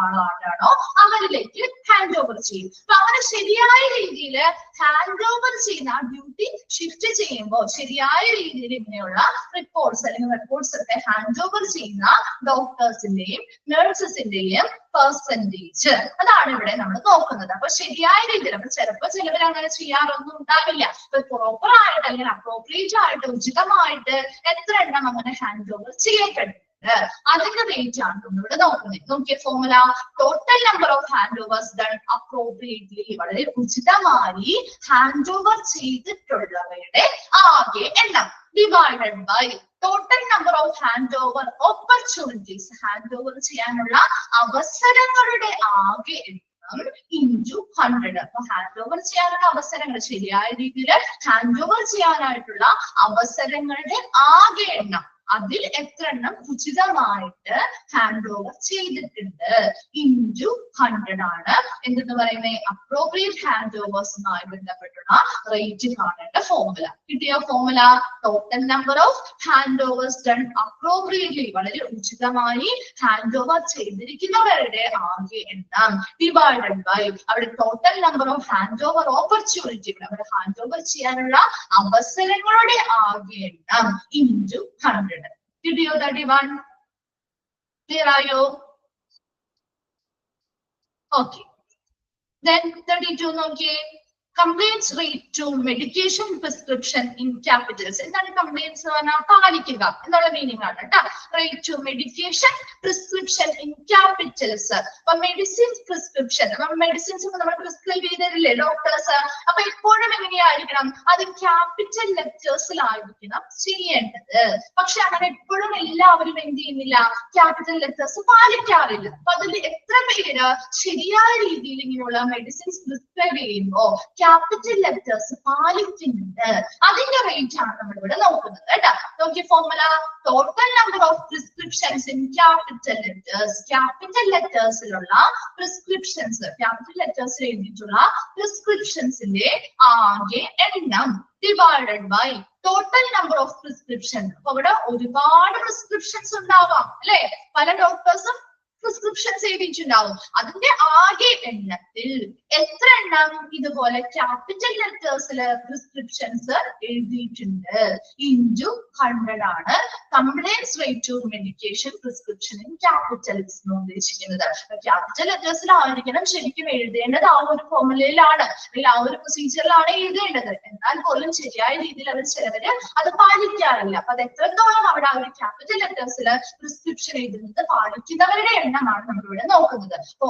ആളാണോ അവരിലേക്ക് ഹാൻഡ് ഓവർ ചെയ്യും. അപ്പൊ അവരെ ശരിയായ രീതിയിൽ ഹാൻഡ് ഓവർ ചെയ്യുന്ന ആ ഡ്യൂട്ടി ഷിഫ്റ്റ് ചെയ്യുമ്പോൾ ശരിയായ രീതിയിൽ ഇങ്ങനെയുള്ള റിപ്പോർട്ട്സ് അല്ലെങ്കിൽ റെക്കോർഡ്സ് ഒക്കെ ഹാൻഡ് ഓവർ ചെയ്യുന്ന ഡോക്ടേഴ്സിന്റെയും നഴ്സസിന്റെയും പെർസെന്റേജ്, അതാണ് ഇവിടെ നമ്മൾ നോക്കുന്നത്. അപ്പൊ ശരിയായ രീതിയിൽ, അപ്പൊ ചിലപ്പോൾ ചിലവർ അങ്ങനെ ചെയ്യാറൊന്നും ഉണ്ടാവില്ല. പ്രോപ്പർ ആയിട്ട് അല്ലെങ്കിൽ അപ്രോപ്രിയേറ്റ് ആയിട്ട് ഉചിതമായിട്ട് എത്ര എണ്ണം അങ്ങനെ ഹാൻഡ് ഓവർ ചെയ്യപ്പെടുന്നുണ്ട്, അതിന്റെ റേറ്റ് ആണ് നമ്മളിവിടെ നോക്കുന്നത്. നോക്കിയ formula: total number of hand overs done appropriately, വളരെ ഉചിതമായി ഹാൻഡ് ഓവർ ചെയ്തിട്ടുള്ളവയുടെ ആകെ എണ്ണം, divided by total number of hand over opportunities, hand over ചെയ്യാനുള്ള അവസരങ്ങളുടെ ആകെ എണ്ണം ഇൻറ്റു 100. അപ്പൊ ഹാൻഡ് ഓവർ ചെയ്യാനുള്ള അവസരങ്ങൾ, ശരിയായ രീതിയിൽ ഹാൻഡ് ഓവർ ചെയ്യാനായിട്ടുള്ള അവസരങ്ങളുടെ ആകെ എണ്ണം, അതിൽ എത്ര എണ്ണം ഉചിതമായിട്ട് ഹാൻഡ് ഓവർ ചെയ്തിട്ടുണ്ട് ഇൻറ്റു 100 ആണ് എന്തെന്ന് പറയുന്നത് അപ്രോപ്രിയേറ്റ് ഹാൻഡ് ഓവേഴ്സുമായി ബന്ധപ്പെട്ടുള്ള റേറ്റ് കാണേണ്ട ഫോർമുല. കിട്ടിയോ formula? Total number of hand overs done appropriately, വളരെ ഉചിതമായി ഹാൻഡ് ഓവർ ചെയ്തിരിക്കുന്നവരുടെ ആകെ എണ്ണം ഡിവൈഡഡ് ബൈ അവിടെ total number of hand over ഓപ്പർച്യൂണിറ്റികൾ, അവിടെ ഹാൻഡ് ഓവർ ചെയ്യാനുള്ള അവസരങ്ങളുടെ ആകെ എണ്ണം ഇൻറ്റു 100. കിട്ടിയോ? 31 ക്ലിയർ ആയോ? ഓക്കെ. Then 32 നോക്കിയേ. Complaints rate to medication prescription in capitals. എന്താണ് കംപ്ലൈൻസ് പറഞ്ഞാൽ? പാലിക്കുക എന്നുള്ള മീനിങ് ആണ് കേട്ടോ. Rate to medication prescription in Capitals. അപ്പൊ മെഡിസിൻസ് പ്രിസ്ക്രിപ്ഷൻ, മെഡിസിൻസ് നമ്മൾ പ്രിസ്ക്രൈബ് ചെയ്തല്ലേ ഡോക്ടേഴ്സ്, അപ്പൊ എപ്പോഴും എങ്ങനെയായിരിക്കണം? അത് ക്യാപിറ്റൽ ലെറ്റേഴ്സിലായിരിക്കണം ചെയ്യേണ്ടത്. പക്ഷെ അങ്ങനെ എപ്പോഴും എല്ലാവരും എന്ത് ചെയ്യുന്നില്ല, ക്യാപിറ്റൽ ലെറ്റേഴ്സ് പാലിക്കാറില്ല. അപ്പൊ അതിൽ എത്ര പേര് ശരിയായ രീതിയിൽ ഇങ്ങനെയുള്ള മെഡിസിൻസ് പ്രിസ്ക്രൈബ് ചെയ്യുമ്പോ ക്യാപിറ്റൽ ലെറ്റേഴ്സ് പാലിക്കുന്നുണ്ട്, അതിന്റെ റേറ്റ് ആണ് നമ്മൾ ഇവിടെ നോക്കുന്നത് കേട്ടോ. നോക്കിയ formula: total number of prescriptions in capital letters, capital ലെറ്റേഴ്സിലുള്ള പ്രിസ്ക്രിപ്ഷൻസ്, ക്യാപിറ്റൽ ലെറ്റേഴ്സിൽ എഴുതിയിട്ടുള്ള പ്രിസ്ക്രിപ്ഷൻസിന്റെ ആകെ എണ്ണം divided by total number of prescription. അപ്പൊ ഇവിടെ ഒരുപാട് പ്രിസ്ക്രിപ്ഷൻസ് ഉണ്ടാവാം അല്ലെ? പല ഡോക്ടേഴ്സും പ്രിസ്ക്രിപ്ഷൻസ് എഴുതിയിട്ടുണ്ടാവും. അതിന്റെ ആകെ എണ്ണത്തിൽ എത്ര എണ്ണം ഇതുപോലെ ക്യാപിറ്റൽ ലെറ്റേഴ്സില് പ്രിസ്ക്രിപ്ഷൻസ് എഴുതിയിട്ടുണ്ട് ഇൻറ്റു 100 ആണ് compliance rate to medication prescription in capitals എന്ന് ഉദ്ദേശിക്കുന്നത്. ക്യാപിറ്റൽ ലെറ്റേഴ്സിലായിരിക്കണം ശരിക്കും എഴുതേണ്ടത്, ആ ഒരു ഫോർമുലയിലാണ് അല്ലെങ്കിൽ ആ ഒരു പ്രൊസീജിയറിലാണ് എഴുതേണ്ടത്. എന്നാൽ പോലും ശരിയായ രീതിയിൽ അവർ ചിലവര് അത് പാലിക്കാറില്ല. അപ്പൊ അത് എത്രത്തോളം അവിടെ ആ ഒരു ക്യാപിറ്റൽ ലെറ്റേഴ്സില് പ്രിസ്ക്രിപ്ഷൻ എഴുതുന്നത് പാലിക്കുന്നവരുടെ എണ്ണമാണ് നമ്മളിവിടെ നോക്കുന്നത്. അപ്പൊ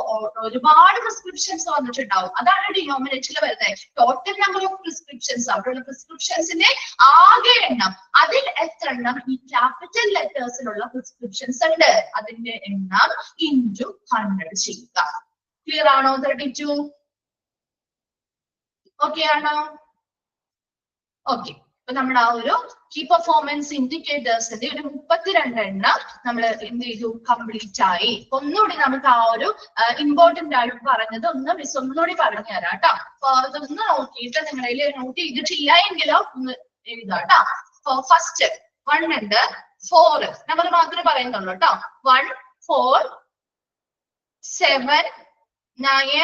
ഒരുപാട് പ്രിസ്ക്രിപ്ഷൻസ് വന്നിട്ടുണ്ടാവും, അതാണ് ഡിനോമിനേറ്ററിൽ വരുന്നത്. ടോട്ടൽ നമ്പർ ഓഫ് പ്രിസ്ക്രിപ്ഷൻസ്, അവിടെയുള്ള പ്രിസ്ക്രിപ്ഷൻസിന്റെ ആകെ എണ്ണം, അതിൽ എത്ര എണ്ണം ഈ ക്യാപിറ്റൽ ലെറ്റേഴ്സിലുള്ള പ്രിസ്ക്രിപ്ഷൻസ് ഉണ്ട്, അതിന്റെ എണ്ണം ഇൻറ്റു 100 ചെയ്യുക. ക്ലിയർ ആണോ? 32 ഓക്കെ ആണോ? ഓക്കെ. അപ്പൊ നമ്മൾ ആ ഒരു കീ പെർഫോമൻസ് ഇൻഡിക്കേറ്റേഴ്സിന്റെ ഒരു 32 എണ്ണം നമ്മൾ എന്ത് ചെയ്തു? കംപ്ലീറ്റ് ആയി. ഒന്നുകൂടി നമുക്ക് ആ ഒരു ഇമ്പോർട്ടന്റ് ആയിട്ട് പറഞ്ഞത് ഒന്നുകൂടി പറഞ്ഞു തരാം കേട്ടോ. അപ്പൊ അതൊന്ന് നോക്കിയിട്ട് നിങ്ങളെ നോട്ട് ചെയ്തിട്ടില്ല എങ്കിലോ ഒന്ന് എഴുതാം കേട്ടോ. അപ്പൊ ഫസ്റ്റ് 1 ഉണ്ട്, 4 നമ്പർ മാത്രമേ പറയുന്നുള്ളൂ കേട്ടോ. 1, 4, 7, 9,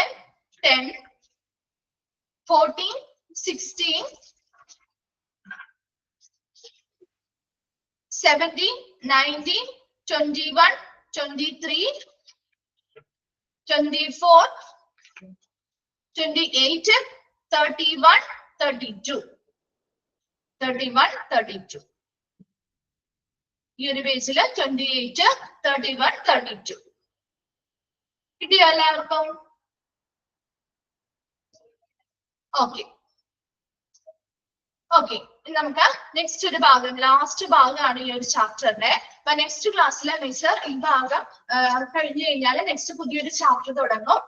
10, 14, 16, 17, 19, 21, 23, 24, 28, 31, 32. 31, 32. ഈ ഒരു പേജില് 28, 31, 32. കിട്ടിയോ എല്ലാവർക്കും? ഓക്കെ ഓക്കെ, നമുക്ക് നെക്സ്റ്റ് ഒരു ഭാഗം, ലാസ്റ്റ് ഭാഗമാണ് ഈ ഒരു ചാപ്റ്ററിന്റെ. അപ്പൊ നെക്സ്റ്റ് ക്ലാസ്സിലെ മിസ് ഈ ഭാഗം കഴിഞ്ഞു കഴിഞ്ഞാൽ നെക്സ്റ്റ് പുതിയൊരു ചാപ്റ്റർ തുടങ്ങും.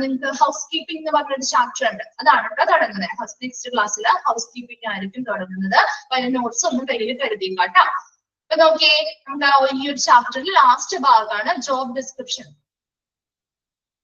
നിങ്ങൾക്ക് ഹൗസ് കീപ്പിംഗ് എന്ന് പറഞ്ഞൊരു ചാപ്റ്റർ ഉണ്ട്, അതാണ് ഇവിടെ തുടങ്ങുന്നത്. നെക്സ്റ്റ് ക്ലാസ്സിൽ ഹൗസ് കീപ്പിംഗ് ആയിരിക്കും തുടങ്ങുന്നത്. അപ്പൊ അതിന്റെ നോട്ട്സ് ഒന്നും കയ്യിൽ കരുതിയും കേട്ടോ. അപ്പൊ നോക്കിയേ, നമുക്ക് ഈ ഒരു ചാപ്റ്ററിൽ ലാസ്റ്റ് ഭാഗമാണ് ജോബ് ഡിസ്ക്രിപ്ഷൻ.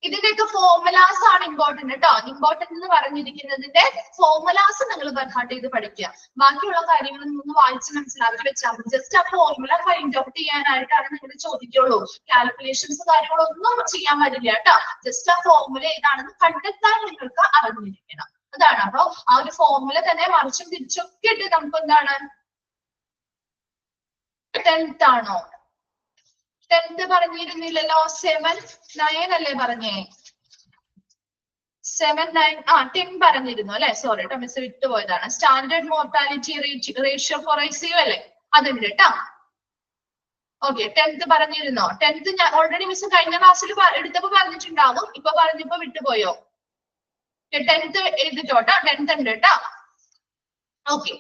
ഇതിന്റെയൊക്കെ ഫോർമുലാസ് ആണ് ഇമ്പോർട്ടന്റ് കേട്ടോ. ഇമ്പോർട്ടന്റ് എന്ന് പറഞ്ഞിരിക്കുന്നതിന്റെ ഫോർമുലാസ് നിങ്ങൾ ബർഹാർട്ട് ചെയ്ത് പഠിക്കുക. ബാക്കിയുള്ള കാര്യങ്ങളൊന്നും ഒന്ന് വായിച്ച് മനസ്സിലാക്കി വെച്ചാൽ മതി. ജസ്റ്റ് ആ ഫോർമുല ഫൈൻഡ് ഔട്ട് ചെയ്യാനായിട്ടാണ് നിങ്ങൾ ചോദിക്കുള്ളൂ. കാൽക്കുലേഷൻസ് കാര്യങ്ങളൊന്നും ചെയ്യാൻ പറ്റില്ല കേട്ടോ. ജസ്റ്റ് ആ ഫോർമുല ഏതാണെന്ന് കണ്ടെത്താൻ നിങ്ങൾക്ക് അറിഞ്ഞിരിക്കണം, അതാണ്. അപ്പൊ ആ ഒരു ഫോർമുല തന്നെ മറിച്ചും തിരിച്ചൊക്കെ ഇട്ട് നമുക്ക് എന്താണ് 10th ആണോ? 10th പറഞ്ഞിരുന്നില്ലല്ലോ. 7, 9 അല്ലേ പറഞ്ഞേ? 7, 9 10 പറഞ്ഞിരുന്നു അല്ലെ? സോറി കേട്ടോ, മിസ് വിട്ടുപോയതാണ്. Standard mortality ratio for ICU അല്ലേ? അതുണ്ട് കേട്ടോ. Okay, 10th പറഞ്ഞിരുന്നോ? 10th ഞാൻ ഓൾറെഡി മിസ് കഴിഞ്ഞ ക്ലാസ്സിൽ എടുത്തപ്പോ പറഞ്ഞിട്ടുണ്ടാവും. ഇപ്പൊ പറഞ്ഞപ്പോ വിട്ടുപോയോ? 10th എഴുതിട്ടോട്ടോ. 10th ഉണ്ട് കേട്ടോ. ഓക്കെ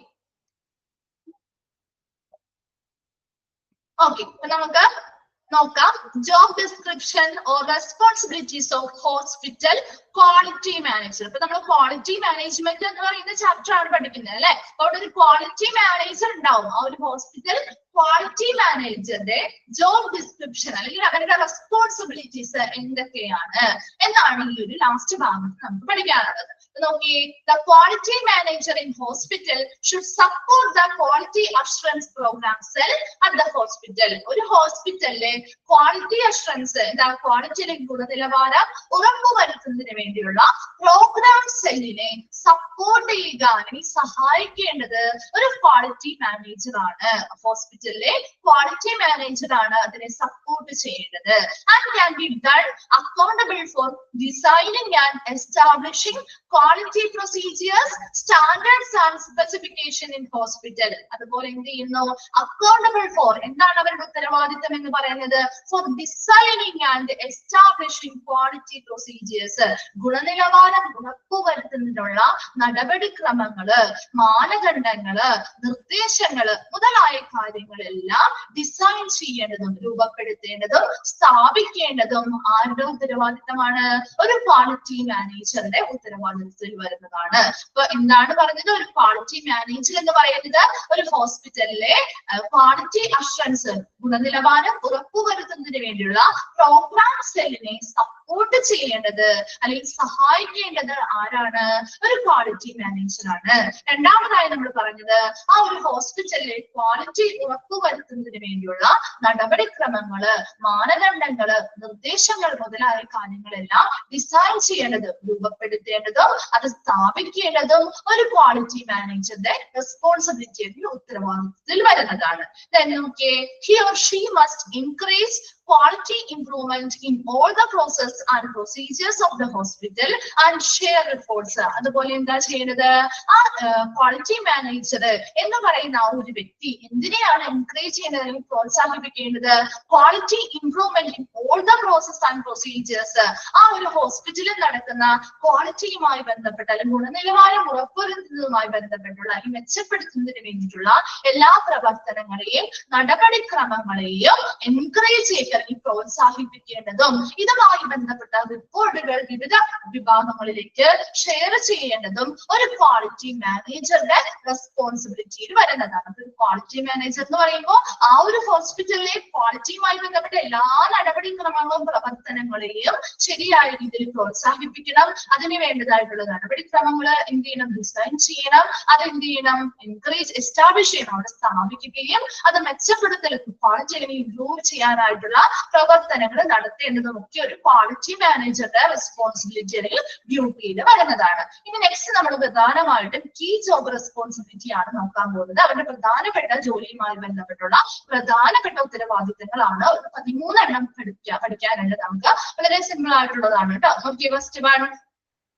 ഓക്കെ, അപ്പൊ നമുക്ക് നോക്കാം. Job description or responsibilities of hospital quality manager. ഇപ്പൊ നമ്മൾ ക്വാളിറ്റി മാനേജ്മെന്റ് എന്ന് പറയുന്ന ചാപ്റ്റർ ആണ് പഠിക്കുന്നത് അല്ലെ? അവിടെ ഒരു ക്വാളിറ്റി മാനേജർ ഉണ്ടാവും. ആ ഒരു ഹോസ്പിറ്റൽ ക്വാളിറ്റി മാനേജറുടെ ജോബ് ഡിസ്ക്രിപ്ഷൻ അല്ലെങ്കിൽ അവരുടെ റെസ്പോൺസിബിലിറ്റീസ് എന്തൊക്കെയാണ് എന്നാണ് ഈ ഒരു ലാസ്റ്റ് ഭാഗത്ത് നമുക്ക് പഠിക്കാനുള്ളത്. നോക്കിയേ, the quality manager in hospital should support the quality assurance programme cell at the hospital. ഒരു ഹോസ്പിറ്റലിലെ ക്വാളിറ്റി അഷ്വറൻസ്, എന്താ ക്വാളിറ്റിയിലെ ഗുണനിലവാരം ഉറപ്പുവരുത്തുന്നതിന് വേണ്ടിയുള്ള പ്രോഗ്രാം സെല്ലിനെ സപ്പോർട്ട് ചെയ്യുക അല്ലെങ്കിൽ സഹായിക്കേണ്ടത് ഒരു ക്വാളിറ്റി മാനേജർ ആണ്. ഹോസ്പിറ്റലിലെ ക്വാളിറ്റി മാനേജർ ആണ് അതിനെ സപ്പോർട്ട് ചെയ്യേണ്ടത്. And can be done accountable four designing and establishing quality procedures, standards and specification in hospital. അതുപോലെ എന്ത് ചെയ്യുന്നു? അക്കൗണ്ടബിൾ ഫോർ, എന്താണ് അവരുടെ ഉത്തരവാദിത്തം എന്ന് പറയുന്നത്? Four designing and establishing quality procedures, ഗുണനിലവാരം ഉറപ്പുവരുത്തുന്നതിനുള്ള നടപടിക്രമങ്ങള്, മാനദണ്ഡങ്ങള്, നിർദ്ദേശങ്ങള് മുതലായ കാര്യങ്ങളെല്ലാം ഡിസൈൻ ചെയ്യേണ്ടതും രൂപപ്പെടുത്തേണ്ടതും സ്ഥാപിക്കേണ്ടതും ആരുടെ ഉത്തരവാദിത്തമാണ്? ഒരു ക്വാളിറ്റി മാനേജറുടെ ഉത്തരവാദിത്തത്തിൽ വരുന്നതാണ്. അപ്പൊ എന്താണ് പറഞ്ഞത്? ഒരു ക്വാളിറ്റി മാനേജർ എന്ന് പറയുന്നത് ഒരു ഹോസ്പിറ്റലിലെ ക്വാളിറ്റി അഷ്വറൻസ്, ഗുണനിലവാരം ഉറപ്പുവരുത്തുന്നതിന് വേണ്ടിയുള്ള പ്രോഗ്രാം സെല്ലിനെ സപ്പോർട്ട് ചെയ്യേണ്ടത് അല്ലെങ്കിൽ സഹായിക്കേണ്ടത് ആരാണ്? ഒരു ക്വാളിറ്റി മാനേജർ ആണ്. രണ്ടാമതായി നമ്മൾ പറഞ്ഞത് ആ ഒരു ഹോസ്പിറ്റലിലെ ക്വാളിറ്റി ഉറപ്പുവരുത്തുന്നതിന് വേണ്ടിയുള്ള നടപടിക്രമങ്ങള്, മാനദണ്ഡങ്ങള്, നിർദ്ദേശങ്ങൾ മുതലായ കാര്യങ്ങളെല്ലാം ഡിസൈൻ ചെയ്യേണ്ടതും രൂപപ്പെടുത്തേണ്ടതും അത് സ്ഥാപിക്കേണ്ടതും ഒരു ക്വാളിറ്റി മാനേജറുടെ റെസ്പോൺസിബിലിറ്റി ഉത്തരവാദിത്തത്തിൽ വരുന്നതാണ്. He or she must increase quality improvement in all the process and procedures of the hospital and share reports. അതുപോലെ എന്താ ചെയ്യുന്നത്? ആ ക്വാളിറ്റി മാനേജർ എന്ന് പറയുന്ന ആ ഒരു വ്യക്തി എന്തിനെയാണ് എൻകറേജ് ചെയ്യുന്നത് അല്ലെങ്കിൽ പ്രോത്സാഹിപ്പിക്കേണ്ടത്? Quality improvement in all the process and procedures. ആ ഒരു ഹോസ്പിറ്റലിൽ നടക്കുന്ന ക്വാളിറ്റിയുമായി ബന്ധപ്പെട്ട അല്ലെങ്കിൽ ഗുണനിലവാരം ഉറപ്പുവരുത്തുന്നതുമായി ബന്ധപ്പെട്ടുള്ള അല്ലെങ്കിൽ മെച്ചപ്പെടുത്തുന്നതിന് വേണ്ടിയിട്ടുള്ള എല്ലാ പ്രവർത്തനങ്ങളെയും നടപടിക്രമങ്ങളെയും എൻകറേജ് ചെയ്യുക, പ്രോത്സാഹിപ്പിക്കേണ്ടതും ഇതുമായി ബന്ധപ്പെട്ട റിപ്പോർട്ടുകൾ വിവിധ വിഭാഗങ്ങളിലേക്ക് ഷെയർ ചെയ്യേണ്ടതും ഒരു ക്വാളിറ്റി മാനേജറുടെ റെസ്പോൺസിബിലിറ്റിയിൽ വരുന്നതാണ്. ഒരു ക്വാളിറ്റി മാനേജർ എന്ന് പറയുമ്പോൾ ആ ഒരു ഹോസ്പിറ്റലിലെ ക്വാളിറ്റിയുമായി ബന്ധപ്പെട്ട എല്ലാ നടപടിക്രമങ്ങളും പ്രവർത്തനങ്ങളെയും ശരിയായ രീതിയിൽ പ്രോത്സാഹിപ്പിക്കണം. അതിന് വേണ്ടതായിട്ടുള്ള നടപടിക്രമങ്ങൾ എന്ത് ചെയ്യണം? ഡിസൈൻ ചെയ്യണം. അത് എന്ത് ചെയ്യണം? എൻകറേജ്, എസ്റ്റാബ്ലിഷ് ചെയ്യണം, അവിടെ സ്ഥാപിക്കുകയും അത് മെച്ചപ്പെടുത്തൽ, ക്വാളിറ്റി അല്ലെങ്കിൽ ഇംപ്രൂവ് ചെയ്യാനായിട്ടുള്ള പ്രവർത്തനങ്ങൾ നടത്തേണ്ടതും ഒക്കെ ഒരു ക്വാളിറ്റി മാനേജറുടെ റെസ്പോൺസിബിലിറ്റി അല്ലെങ്കിൽ ഡ്യൂട്ടിയിൽ വരുന്നതാണ്. ഇനി നെക്സ്റ്റ് നമ്മൾ പ്രധാനമായിട്ടും കീ ജോബ് റെസ്പോൺസിബിലിറ്റി ആണ് നോക്കാൻ പോകുന്നത്. അവരുടെ പ്രധാനപ്പെട്ട ജോലിയുമായി ബന്ധപ്പെട്ടുള്ള പ്രധാനപ്പെട്ട ഉത്തരവാദിത്തങ്ങളാണ്. ഒരു 13 എണ്ണം പഠിക്കാനുണ്ട് നമുക്ക്. വളരെ സിമ്പിൾ ആയിട്ടുള്ളതാണ് കേട്ടോ. നോക്കിയേ, first one,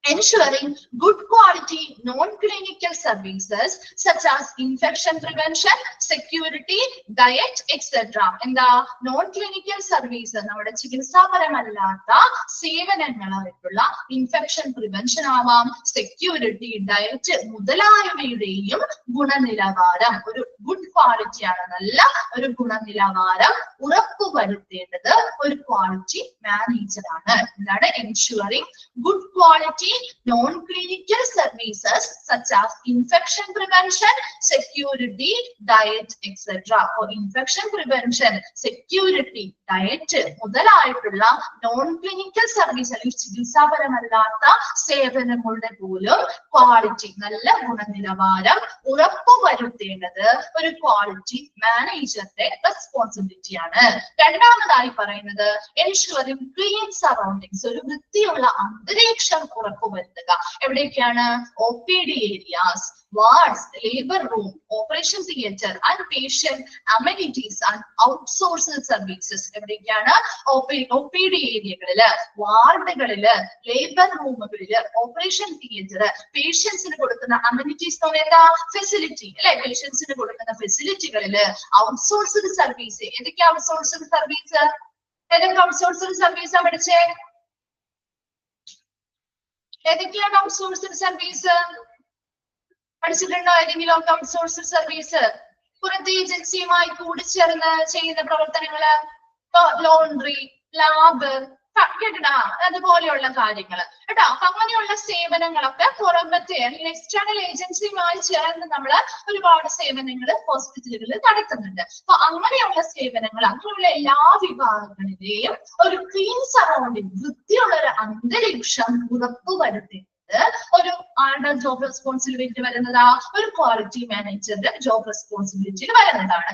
ensuring good quality non-clinical services such as infection prevention, security, diet, etc. എന്താ നോൺ ക്ലിനിക്കൽ സർവീസ്, നമ്മുടെ ചികിത്സാപരമല്ലാത്ത സേവനങ്ങളായിട്ടുള്ള ഇൻഫെക്ഷൻ പ്രിവെൻഷൻ ആവാം, സെക്യൂരിറ്റി, ഡയറ്റ് മുതലായവയുടെയും ഗുണനിലവാരം, ഒരു ഗുഡ് ക്വാളിറ്റി ആണ്, നല്ല ഒരു ഗുണനിലവാരം ഉറപ്പുവരുത്തേണ്ടത് ഒരു ക്വാളിറ്റി മാനേജർ ആണ്. എന്താണ് ensuring good quality non-clinical services such as infection prevention, security, diet, etc. For infection prevention, security, diet മുതലായിട്ടുള്ള നോൺ ക്ലിനിക്കൽ സർവീസ് അല്ലെങ്കിൽ ചികിത്സാപരമല്ലാത്ത സേവനങ്ങളുടെ പോലും ക്വാളിറ്റി, നല്ല ഗുണനിലവാരം ഉറപ്പുവരുത്തേണ്ടത് ഒരു ക്വാളിറ്റി മാനേജറുടെ റെസ്പോൺസിബിലിറ്റി ആണ്. രണ്ടാമതായി പറയുന്നത് എൻഷുറിംഗ് ക്ലീൻ സറൗണ്ടിങ്സ്, ഒരു വൃത്തിയുള്ള അന്തരീക്ഷം ഉറപ്പുവരുത്തുക. എവിടെയൊക്കെയാണ്? OPD areas, wards, labour room, operation theatre and patient amenities and outsourced services. എവിടെയൊക്കെയാണ്? OPD ഏരിയകളില്, വാർഡുകളില്, ലേബർ റൂമുകളില്, ഓപ്പറേഷൻ തിയേറ്റർ, പേഷ്യൻസിന് കൊടുക്കുന്ന അമ്യൂണിറ്റീസ് എന്ന് പറയുന്ന ഫെസിലിറ്റി അല്ലെ, പേഷ്യൻസിന് കൊടുക്കുന്ന ഫെസിലിറ്റികളില്, ഔട്ട്സോഴ്സ്ഡ് സർവീസ്. ഏതൊക്കെയാ ഔട്ട്സോഴ്സ്ഡ് സർവീസ്? ഏതൊക്കെ ഔട്ട്സോഴ്സ്ഡ് സർവീസാ പഠിച്ചേ? ഏതൊക്കെയാണ് ഔട്ട്സോഴ്സ്ഡ് സർവീസ്? പഠിച്ചിട്ടുണ്ടോ ഏതെങ്കിലും ഒക്കെ ഔട്ട്സോഴ്സ്ഡ് സർവീസ്? പുറത്തെ ഏജൻസിയുമായി കൂടിച്ചേർന്ന് ചെയ്യുന്ന പ്രവർത്തനങ്ങള്, ലോണ്ടറി, ലാബ്, കേട്ടാ, അതുപോലെയുള്ള കാര്യങ്ങൾ കേട്ടോ. അപ്പൊ അങ്ങനെയുള്ള സേവനങ്ങളൊക്കെ പുറമത്തെ അല്ലെങ്കിൽ എക്സ്റ്റേണൽ ഏജൻസിയുമായി ചേർന്ന് നമ്മൾ ഒരുപാട് സേവനങ്ങൾ ഹോസ്പിറ്റലുകളിൽ നടത്തുന്നുണ്ട്. അപ്പൊ അങ്ങനെയുള്ള സേവനങ്ങൾ, അങ്ങനെയുള്ള എല്ലാ വിഭാഗങ്ങളിലെയും ഒരു ക്ലീൻ സറൗണ്ടിങ്, വൃത്തിയുള്ള ഒരു അന്തരീക്ഷം ഉറപ്പുവരുത്തി ഒരു ആരുടെ ജോബ് റെസ്പോൺസിബിലിറ്റി വരുന്നതാ? ഒരു ക്വാളിറ്റി മാനേജറുടെ ജോബ് റെസ്പോൺസിബിലിറ്റിയിൽ വരുന്നതാണ്.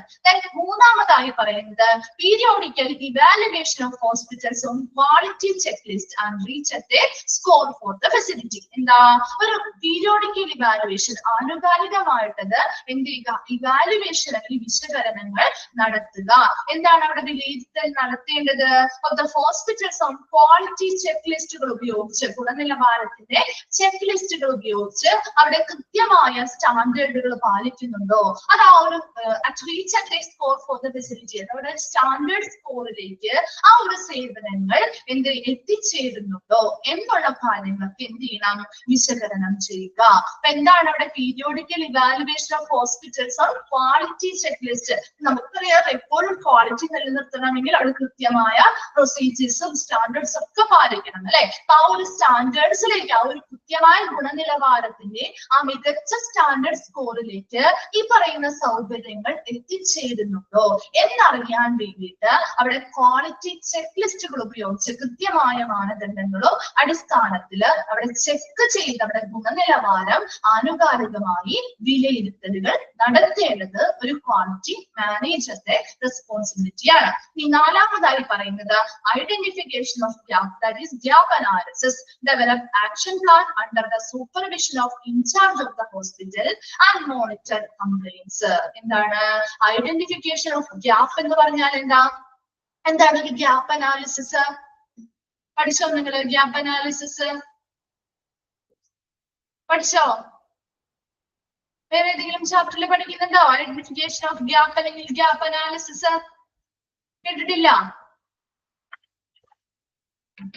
മൂന്നാമതായി പറയുന്നത് periodical evaluation of hospitals on quality check list and reach at A score for the facility. എന്താ? ഒരു പീരിയോഡിക്കൽ ഇവാലുവേഷൻ, ആനുകാലികമായിട്ടത് എന്ത് ചെയ്യുക? ഇവാലുവേഷൻ അല്ലെങ്കിൽ വിശകലനങ്ങൾ നടത്തുക. എന്താണ് അവിടെ വിലയിരുത്തൽ നടത്തേണ്ടത്? ഹോസ്പിറ്റൽസ് ഓൺ ക്വാളിറ്റി ചെക്ക് ലിസ്റ്റുകൾ ഉപയോഗിച്ച്, ഗുണനിലവാരത്തിന്റെ ചെക്ക് ലിസ്റ്റുകൾ ഉപയോഗിച്ച് അവിടെ കൃത്യമായ സ്റ്റാൻഡേർഡുകൾ പാലിക്കുന്നുണ്ടോ? അത് ആ ഒരു സ്കോർ ഫോർ ദ ഫെസിലിറ്റി, അവിടെ സ്റ്റാൻഡേർഡ് സ്കോറിലേക്ക് ആ ഒരു സേവനങ്ങൾ എത്തിച്ചേരുന്നുണ്ടോ എന്നുള്ള കാര്യങ്ങളൊക്കെ എന്ത് ചെയ്യണം? വിശകലനം ചെയ്യുക. അപ്പൊ എന്താണ് അവിടെ periodical evaluation of hospitals on quality check list? നമുക്കറിയാം എപ്പോഴും ക്വാളിറ്റി നിലനിർത്തണമെങ്കിൽ അവിടെ കൃത്യമായ പ്രൊസീജിയേഴ്സും സ്റ്റാൻഡേർഡ്സും ഒക്കെ പാലിക്കണം അല്ലെ. ആ ഒരു സ്റ്റാൻഡേർഡ്സിലേക്ക്, ആ ഒരു കൃത്യമായ ഗുണനിലവാരത്തിന്റെ ആ മികച്ച സ്റ്റാൻഡേർഡ് സ്കോറിലേക്ക് ഈ പറയുന്ന സൗകര്യങ്ങൾ എത്തിച്ചേരുന്നുണ്ടോ എന്നറിയാൻ വേണ്ടിയിട്ട് അവിടെ ക്വാളിറ്റി ചെക്ക് ലിസ്റ്റുകൾ ഉപയോഗിച്ച് കൃത്യമായ മാനദണ്ഡങ്ങളും അടിസ്ഥാനത്തില് അവിടെ ചെക്ക് ചെയ്ത് അവിടെ ഗുണനിലവാരം ആനുകാലികമായി വിലയിരുത്തലുകൾ നടത്തേണ്ടത് ഒരു ക്വാളിറ്റി മാനേജറുടെ റെസ്പോൺസിബിലിറ്റിയാണ്. ഈ നാലാമതായി പറയുന്നത് identification of gap, that is gap analysis, develop action plan under the supervision of in charge of the hospital and monitor complaints. എന്താണ് ഐഡന്റിഫിക്കേഷൻ ഓഫ് ഗ്യാപ്പ് എന്ന് പറഞ്ഞാൽ? എന്താണ് ഒരു ഗ്യാപ്പ് അനാലിസിസ്? പഠിച്ചോ നിങ്ങൾ? ഗ്യാപ്പ് അനാലിസിസ് പഠിച്ചോ? വേറെ ഏതെങ്കിലും ചാപ്റ്ററിൽ പഠിക്കുന്നുണ്ടോ ഐഡന്റിഫിക്കേഷൻ ഓഫ് ഗ്യാപ്പ് അല്ലെങ്കിൽ ഗ്യാപ്പ് അനാലിസിസ്? കേട്ടിട്ടില്ല?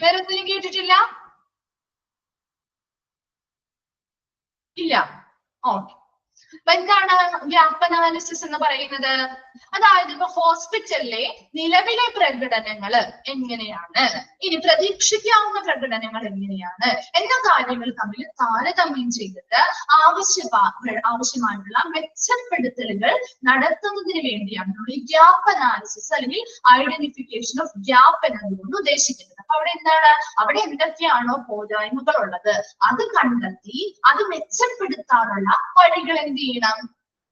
വേറെ എന്തെങ്കിലും കേട്ടിട്ടില്ല? ഇല്ല. ഓക്കെ. അപ്പൊ എന്താണ് ഗ്യാപ്പ് അനാലിസിസ് എന്ന് പറയുന്നത്? അതായത് ഇപ്പൊ ഹോസ്പിറ്റലിലെ നിലവിലെ പ്രകടനങ്ങൾ എങ്ങനെയാണ്, ഇനി പ്രതീക്ഷിക്കാവുന്ന പ്രകടനങ്ങൾ എങ്ങനെയാണ് എന്ന കാര്യങ്ങൾ തമ്മിൽ താരതമ്യം ചെയ്തിട്ട് ആവശ്യമായിട്ടുള്ള മെച്ചപ്പെടുത്തലുകൾ നടത്തുന്നതിന് വേണ്ടിയാണ് ഈ ഗ്യാപ്പ് അനാലിസിസ് അല്ലെങ്കിൽ ഐഡന്റിഫിക്കേഷൻ ഓഫ് ഗ്യാപ്പ് എന്നതുകൊണ്ട് ഉദ്ദേശിക്കുന്നത്. അപ്പൊ അവിടെ എന്താണ്? അവിടെ എന്തൊക്കെയാണോ പോരായ്മകൾ ഉള്ളത് അത് കണ്ടെത്തി അത് മെച്ചപ്പെടുത്താനുള്ള വഴികൾ എന്ത് ചെയ്യണം?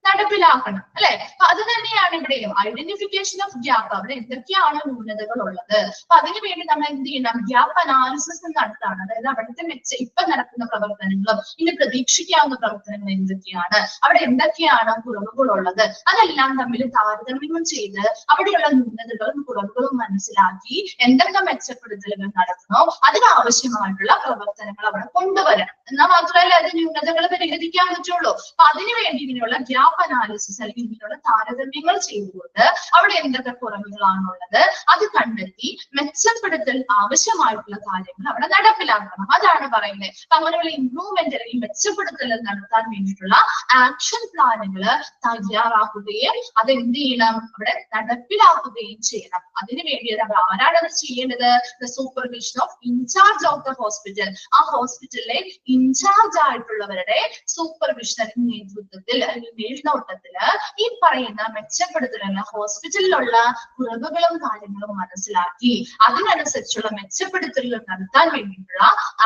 നടപ്പിലാക്കണം അല്ലെ. അപ്പൊ അത് തന്നെയാണ് ഇവിടെയും ഐഡന്റിഫിക്കേഷൻ ഓഫ് ഗ്യാപ്പ്. അവിടെ എന്തൊക്കെയാണ് ന്യൂനതകൾ ഉള്ളത്, അപ്പൊ അതിനുവേണ്ടി നമ്മൾ എന്ത് ചെയ്യണം, ഗ്യാപ്പ് അനാലിസിസ് നടത്താണ്. അതായത് അവിടുത്തെ ഇപ്പൊ നടക്കുന്ന പ്രവർത്തനങ്ങളും ഇനി പ്രതീക്ഷിക്കാവുന്ന പ്രവർത്തനങ്ങൾ എന്തൊക്കെയാണ്, അവിടെ എന്തൊക്കെയാണ് കുറവുകളുള്ളത്, അതെല്ലാം തമ്മിൽ താരതമ്യം ചെയ്ത് അവിടെയുള്ള ന്യൂനതകളും കുറവുകളും മനസ്സിലാക്കി എന്തൊക്കെ മെച്ചപ്പെടുത്തലുകൾ നടത്തണോ അതിനാവശ്യമായിട്ടുള്ള പ്രവർത്തനങ്ങൾ അവിടെ കൊണ്ടുവരണം. എന്നാൽ മാത്രമല്ല അത് ന്യൂനതകൾ പരിഹരിക്കാൻ പറ്റുള്ളൂ. അപ്പൊ അതിനുവേണ്ടി ഇങ്ങനെയുള്ള ഗ്യാപ്പ് അനാലിസിസ് അല്ലെങ്കിൽ ഇങ്ങനെയുള്ള താരതമ്യങ്ങൾ ചെയ്തുകൊണ്ട് അവിടെ എന്തൊക്കെ കുറവുകളാണുള്ളത് അത് കണ്ടെത്തി മെച്ചപ്പെടുത്തൽ ആവശ്യമായിട്ടുള്ള കാര്യങ്ങൾ അവിടെ നടപ്പിലാക്കണം. അതാണ് പറയുന്നത്. അപ്പൊ അങ്ങനെയുള്ള ഇംപ്രൂവ്മെന്റ് അല്ലെങ്കിൽ മെച്ചപ്പെടുത്തൽ നടത്താൻ വേണ്ടിയിട്ടുള്ള ആക്ഷൻ പ്ലാനുകൾ തയ്യാറാക്കുകയും അതെന്ത് ചെയ്യണം, അവിടെ നടപ്പിലാക്കുകയും ചെയ്യണം. അതിനുവേണ്ടി ആരാണ് അത് ചെയ്യേണ്ടത്? Supervision of incharge of the hospital. ആ ഹോസ്പിറ്റലിലെ ഇൻചാർജ് ആയിട്ടുള്ളവരുടെ സൂപ്പർവിഷൻ നേതൃത്വത്തിൽ അല്ലെങ്കിൽ മേൽനോട്ടത്തില് ഈ പറയുന്ന മെച്ചപ്പെടുത്തലുള്ള ഹോസ്പിറ്റലിലുള്ള കുറവുകളും കാര്യങ്ങളും മനസ്സിലാക്കി അതിനനുസരിച്ചുള്ള മെച്ചപ്പെടുത്തലുകൾ നടത്താൻ വേണ്ടിയിട്ടുള്ള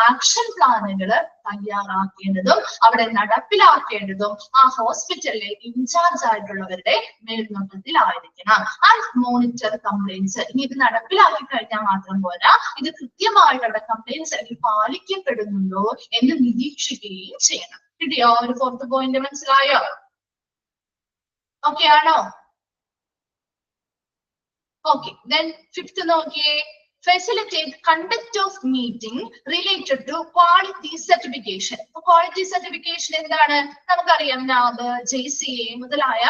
ആക്ഷൻ പ്ലാനുകൾ തയ്യാറാക്കേണ്ടതും അവിടെ നടപ്പിലാക്കേണ്ടതും ആ ഹോസ്പിറ്റലിലെ ഇൻചാർജ് ആയിട്ടുള്ളവരുടെ മേൽനോട്ടത്തിലായിരിക്കണം. And monitor compliance. ഇനി ഇത് നടപ്പിലാക്കി കഴിഞ്ഞാൽ മാത്രം പോരാ, ഇത് കൃത്യമായിട്ട് അവിടെ കംപ്ലൈൻസ് അല്ലെങ്കിൽ പാലിക്കപ്പെടുന്നുണ്ടോ എന്ന് നിരീക്ഷിക്കുകയും ചെയ്യണം. കിട്ടിയോ? ഒരു 4th പോയിന്റ് മനസ്സിലായോ? ഓക്കെ ആണോ? ഓക്കെ. ദെൻ 5th നോക്കിയേ. Facilitate conduct of meeting related to quality certification. Quality certification എന്താണ്? നമുക്കറിയാം NAB, JCA മുതലായ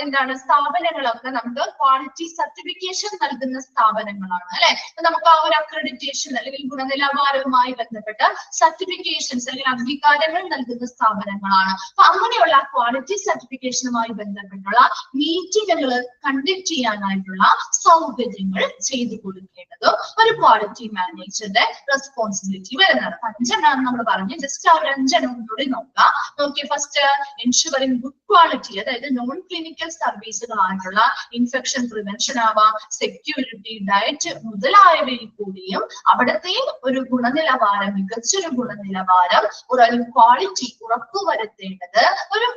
എന്താണ് സ്ഥാപനങ്ങളൊക്കെ നമുക്ക് ക്വാളിറ്റി സർട്ടിഫിക്കേഷൻ നൽകുന്ന സ്ഥാപനങ്ങളാണ് അല്ലെ. നമുക്ക് ആ ഒരു അക്രഡിറ്റേഷൻ അല്ലെങ്കിൽ ഗുണനിലവാരവുമായി ബന്ധപ്പെട്ട സർട്ടിഫിക്കേഷൻസ് അല്ലെങ്കിൽ അംഗീകാരങ്ങൾ നൽകുന്ന സ്ഥാപനങ്ങളാണ്. അപ്പൊ അങ്ങനെയുള്ള ക്വാളിറ്റി സർട്ടിഫിക്കേഷനുമായി ബന്ധപ്പെട്ടുള്ള മീറ്റിങ്ങുകൾ കണ്ടക്ട് ചെയ്യാനായിട്ടുള്ള സൗകര്യങ്ങൾ ചെയ്തു കൊടുക്കേണ്ടതും ഒരു ക്വാളിറ്റി മാനേജറുടെ റെസ്പോൺസിബിലിറ്റി വരുന്നതാണ്. 5 നമ്മൾ പറഞ്ഞു. ജസ്റ്റ് ആ ഒരു 5 കൂടി നോക്കാം. നോക്കിയേ. First, ensuring good quality. അതായത് നോൺ ക്ലിനിക്കൽ സർവീസുകളായിട്ടുള്ള ഇൻഫെക്ഷൻ പ്രിവെൻഷൻ ആവാം, സെക്യൂരിറ്റി, ഡയറ്റ് മുതലായവയിൽ കൂടിയും അവിടത്തെ ഒരു ഗുണനിലവാരം, മികച്ചൊരു ഗുണനിലവാരം, ഒരു ക്വാളിറ്റി ഉറപ്പുവരുത്തേണ്ടത് ഒരു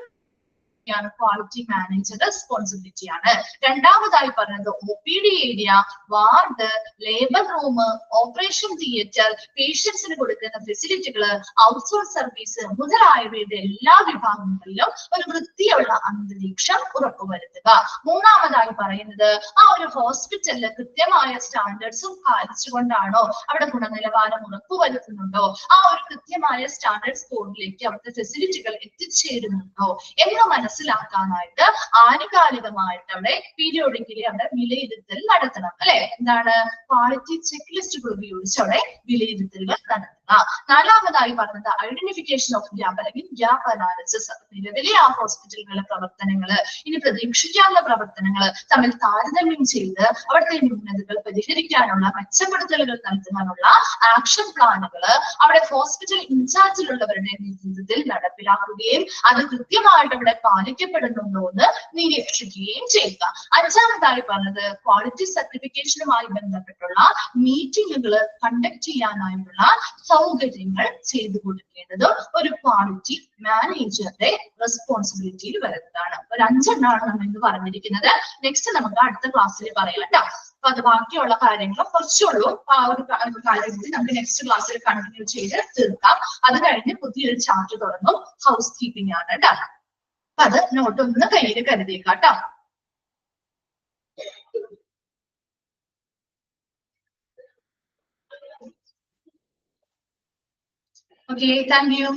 ക്വാളിറ്റി മാനേജർ റെസ്പോൺസിബിലിറ്റി ആണ്. രണ്ടാമതായി പറഞ്ഞത് OPD area, ward, labour room, operation theatre, പേഷ്യൻസിന് കൊടുക്കുന്ന ഫെസിലിറ്റികൾ, ഔട്ട്സോഴ്സ് സർവീസ് മുതലായവയുടെ എല്ലാ വിഭാഗങ്ങളിലും ഒരു വൃത്തിയുള്ള അന്തരീക്ഷം ഉറപ്പുവരുത്തുക. മൂന്നാമതായി പറയുന്നത് ആ ഒരു ഹോസ്പിറ്റലിൽ കൃത്യമായ സ്റ്റാൻഡേർഡ്സും പാലിച്ചുകൊണ്ടാണോ അവിടെ ഗുണനിലവാരം ഉറപ്പുവരുത്തുന്നുണ്ടോ, ആ ഒരു കൃത്യമായ സ്റ്റാൻഡേർഡ്സ് കോഡിലേക്ക് അവിടുത്തെ ഫെസിലിറ്റികൾ എത്തിച്ചേരുന്നുണ്ടോ എന്ന് മനസ്സിലാക്കാനായിട്ട് ആനുകാലികമായിട്ട് അവിടെ പീരിയോഡിക്കലി അവിടെ വിലയിരുത്തൽ നടത്തണം അല്ലെ. എന്താണ്? ക്വാളിറ്റി ചെക്ക് ലിസ്റ്റുകൾ ഉപയോഗിച്ച് അവിടെ വിലയിരുത്തലുകൾ നടത്തുക. നാലാമതായി പറഞ്ഞത് ഐഡന്റിഫിക്കേഷൻ ഓഫ് ഗ്യാപ്പ് അല്ലെങ്കിൽ ഗ്യാപ്പ് അനാലിസിസ്. നിലവിലെ ആ ഹോസ്പിറ്റലുകളുടെ പ്രവർത്തനങ്ങൾ ഇനി പ്രതീക്ഷിക്കാവുന്ന പ്രവർത്തനങ്ങൾ തമ്മിൽ താരതമ്യം ചെയ്ത് അവിടുത്തെ ന്യൂനതകൾ പരിഹരിക്കാനുള്ള മെച്ചപ്പെടുത്തലുകൾ നടത്താനുള്ള ആക്ഷൻ പ്ലാനുകൾ അവിടെ ഹോസ്പിറ്റൽ ഇൻചാർജിലുള്ളവരുടെ നേതൃത്വത്തിൽ നടപ്പിലാക്കുകയും അത് കൃത്യമായിട്ട് അവിടെ പാലിക്കപ്പെടുന്നുണ്ടോ എന്ന് നിരീക്ഷിക്കുകയും ചെയ്യുക. അഞ്ചാമതായി പറഞ്ഞത് ക്വാളിറ്റി സർട്ടിഫിക്കേഷനുമായി ബന്ധപ്പെട്ടുള്ള മീറ്റിങ്ങുകൾ കണ്ടക്ട് ചെയ്യാനായിട്ടുള്ള സൗകര്യങ്ങൾ ചെയ്തു കൊടുക്കേണ്ടതും ഒരു ക്വാളിറ്റി മാനേജറുടെ റെസ്പോൺസിബിലിറ്റിയിൽ വരുന്നതാണ്. ഒരു 5 നമ്മൾ ഇന്ന് പറഞ്ഞിരിക്കുന്നത്. നെക്സ്റ്റ് നമുക്ക് അടുത്ത ക്ലാസ്സിൽ പറയാം കേട്ടോ. അപ്പൊ അത് ബാക്കിയുള്ള കാര്യങ്ങൾ കുറച്ചുള്ളൂ. ആ ഒരു കാര്യം കൂടി നമുക്ക് നെക്സ്റ്റ് ക്ലാസ്സിൽ കണ്ടിന്യൂ ചെയ്ത് തീർക്കാം. അത് കഴിഞ്ഞ് പുതിയൊരു ചാപ്റ്റർ തുടങ്ങും. ഹൗസ് കീപ്പിംഗ് ആണ് കേട്ടോ. അപ്പൊ അത് നോട്ട് ഒന്ന് കയ്യിൽ കരുതിയേക്കാം കേട്ടോ. Okay, thank you.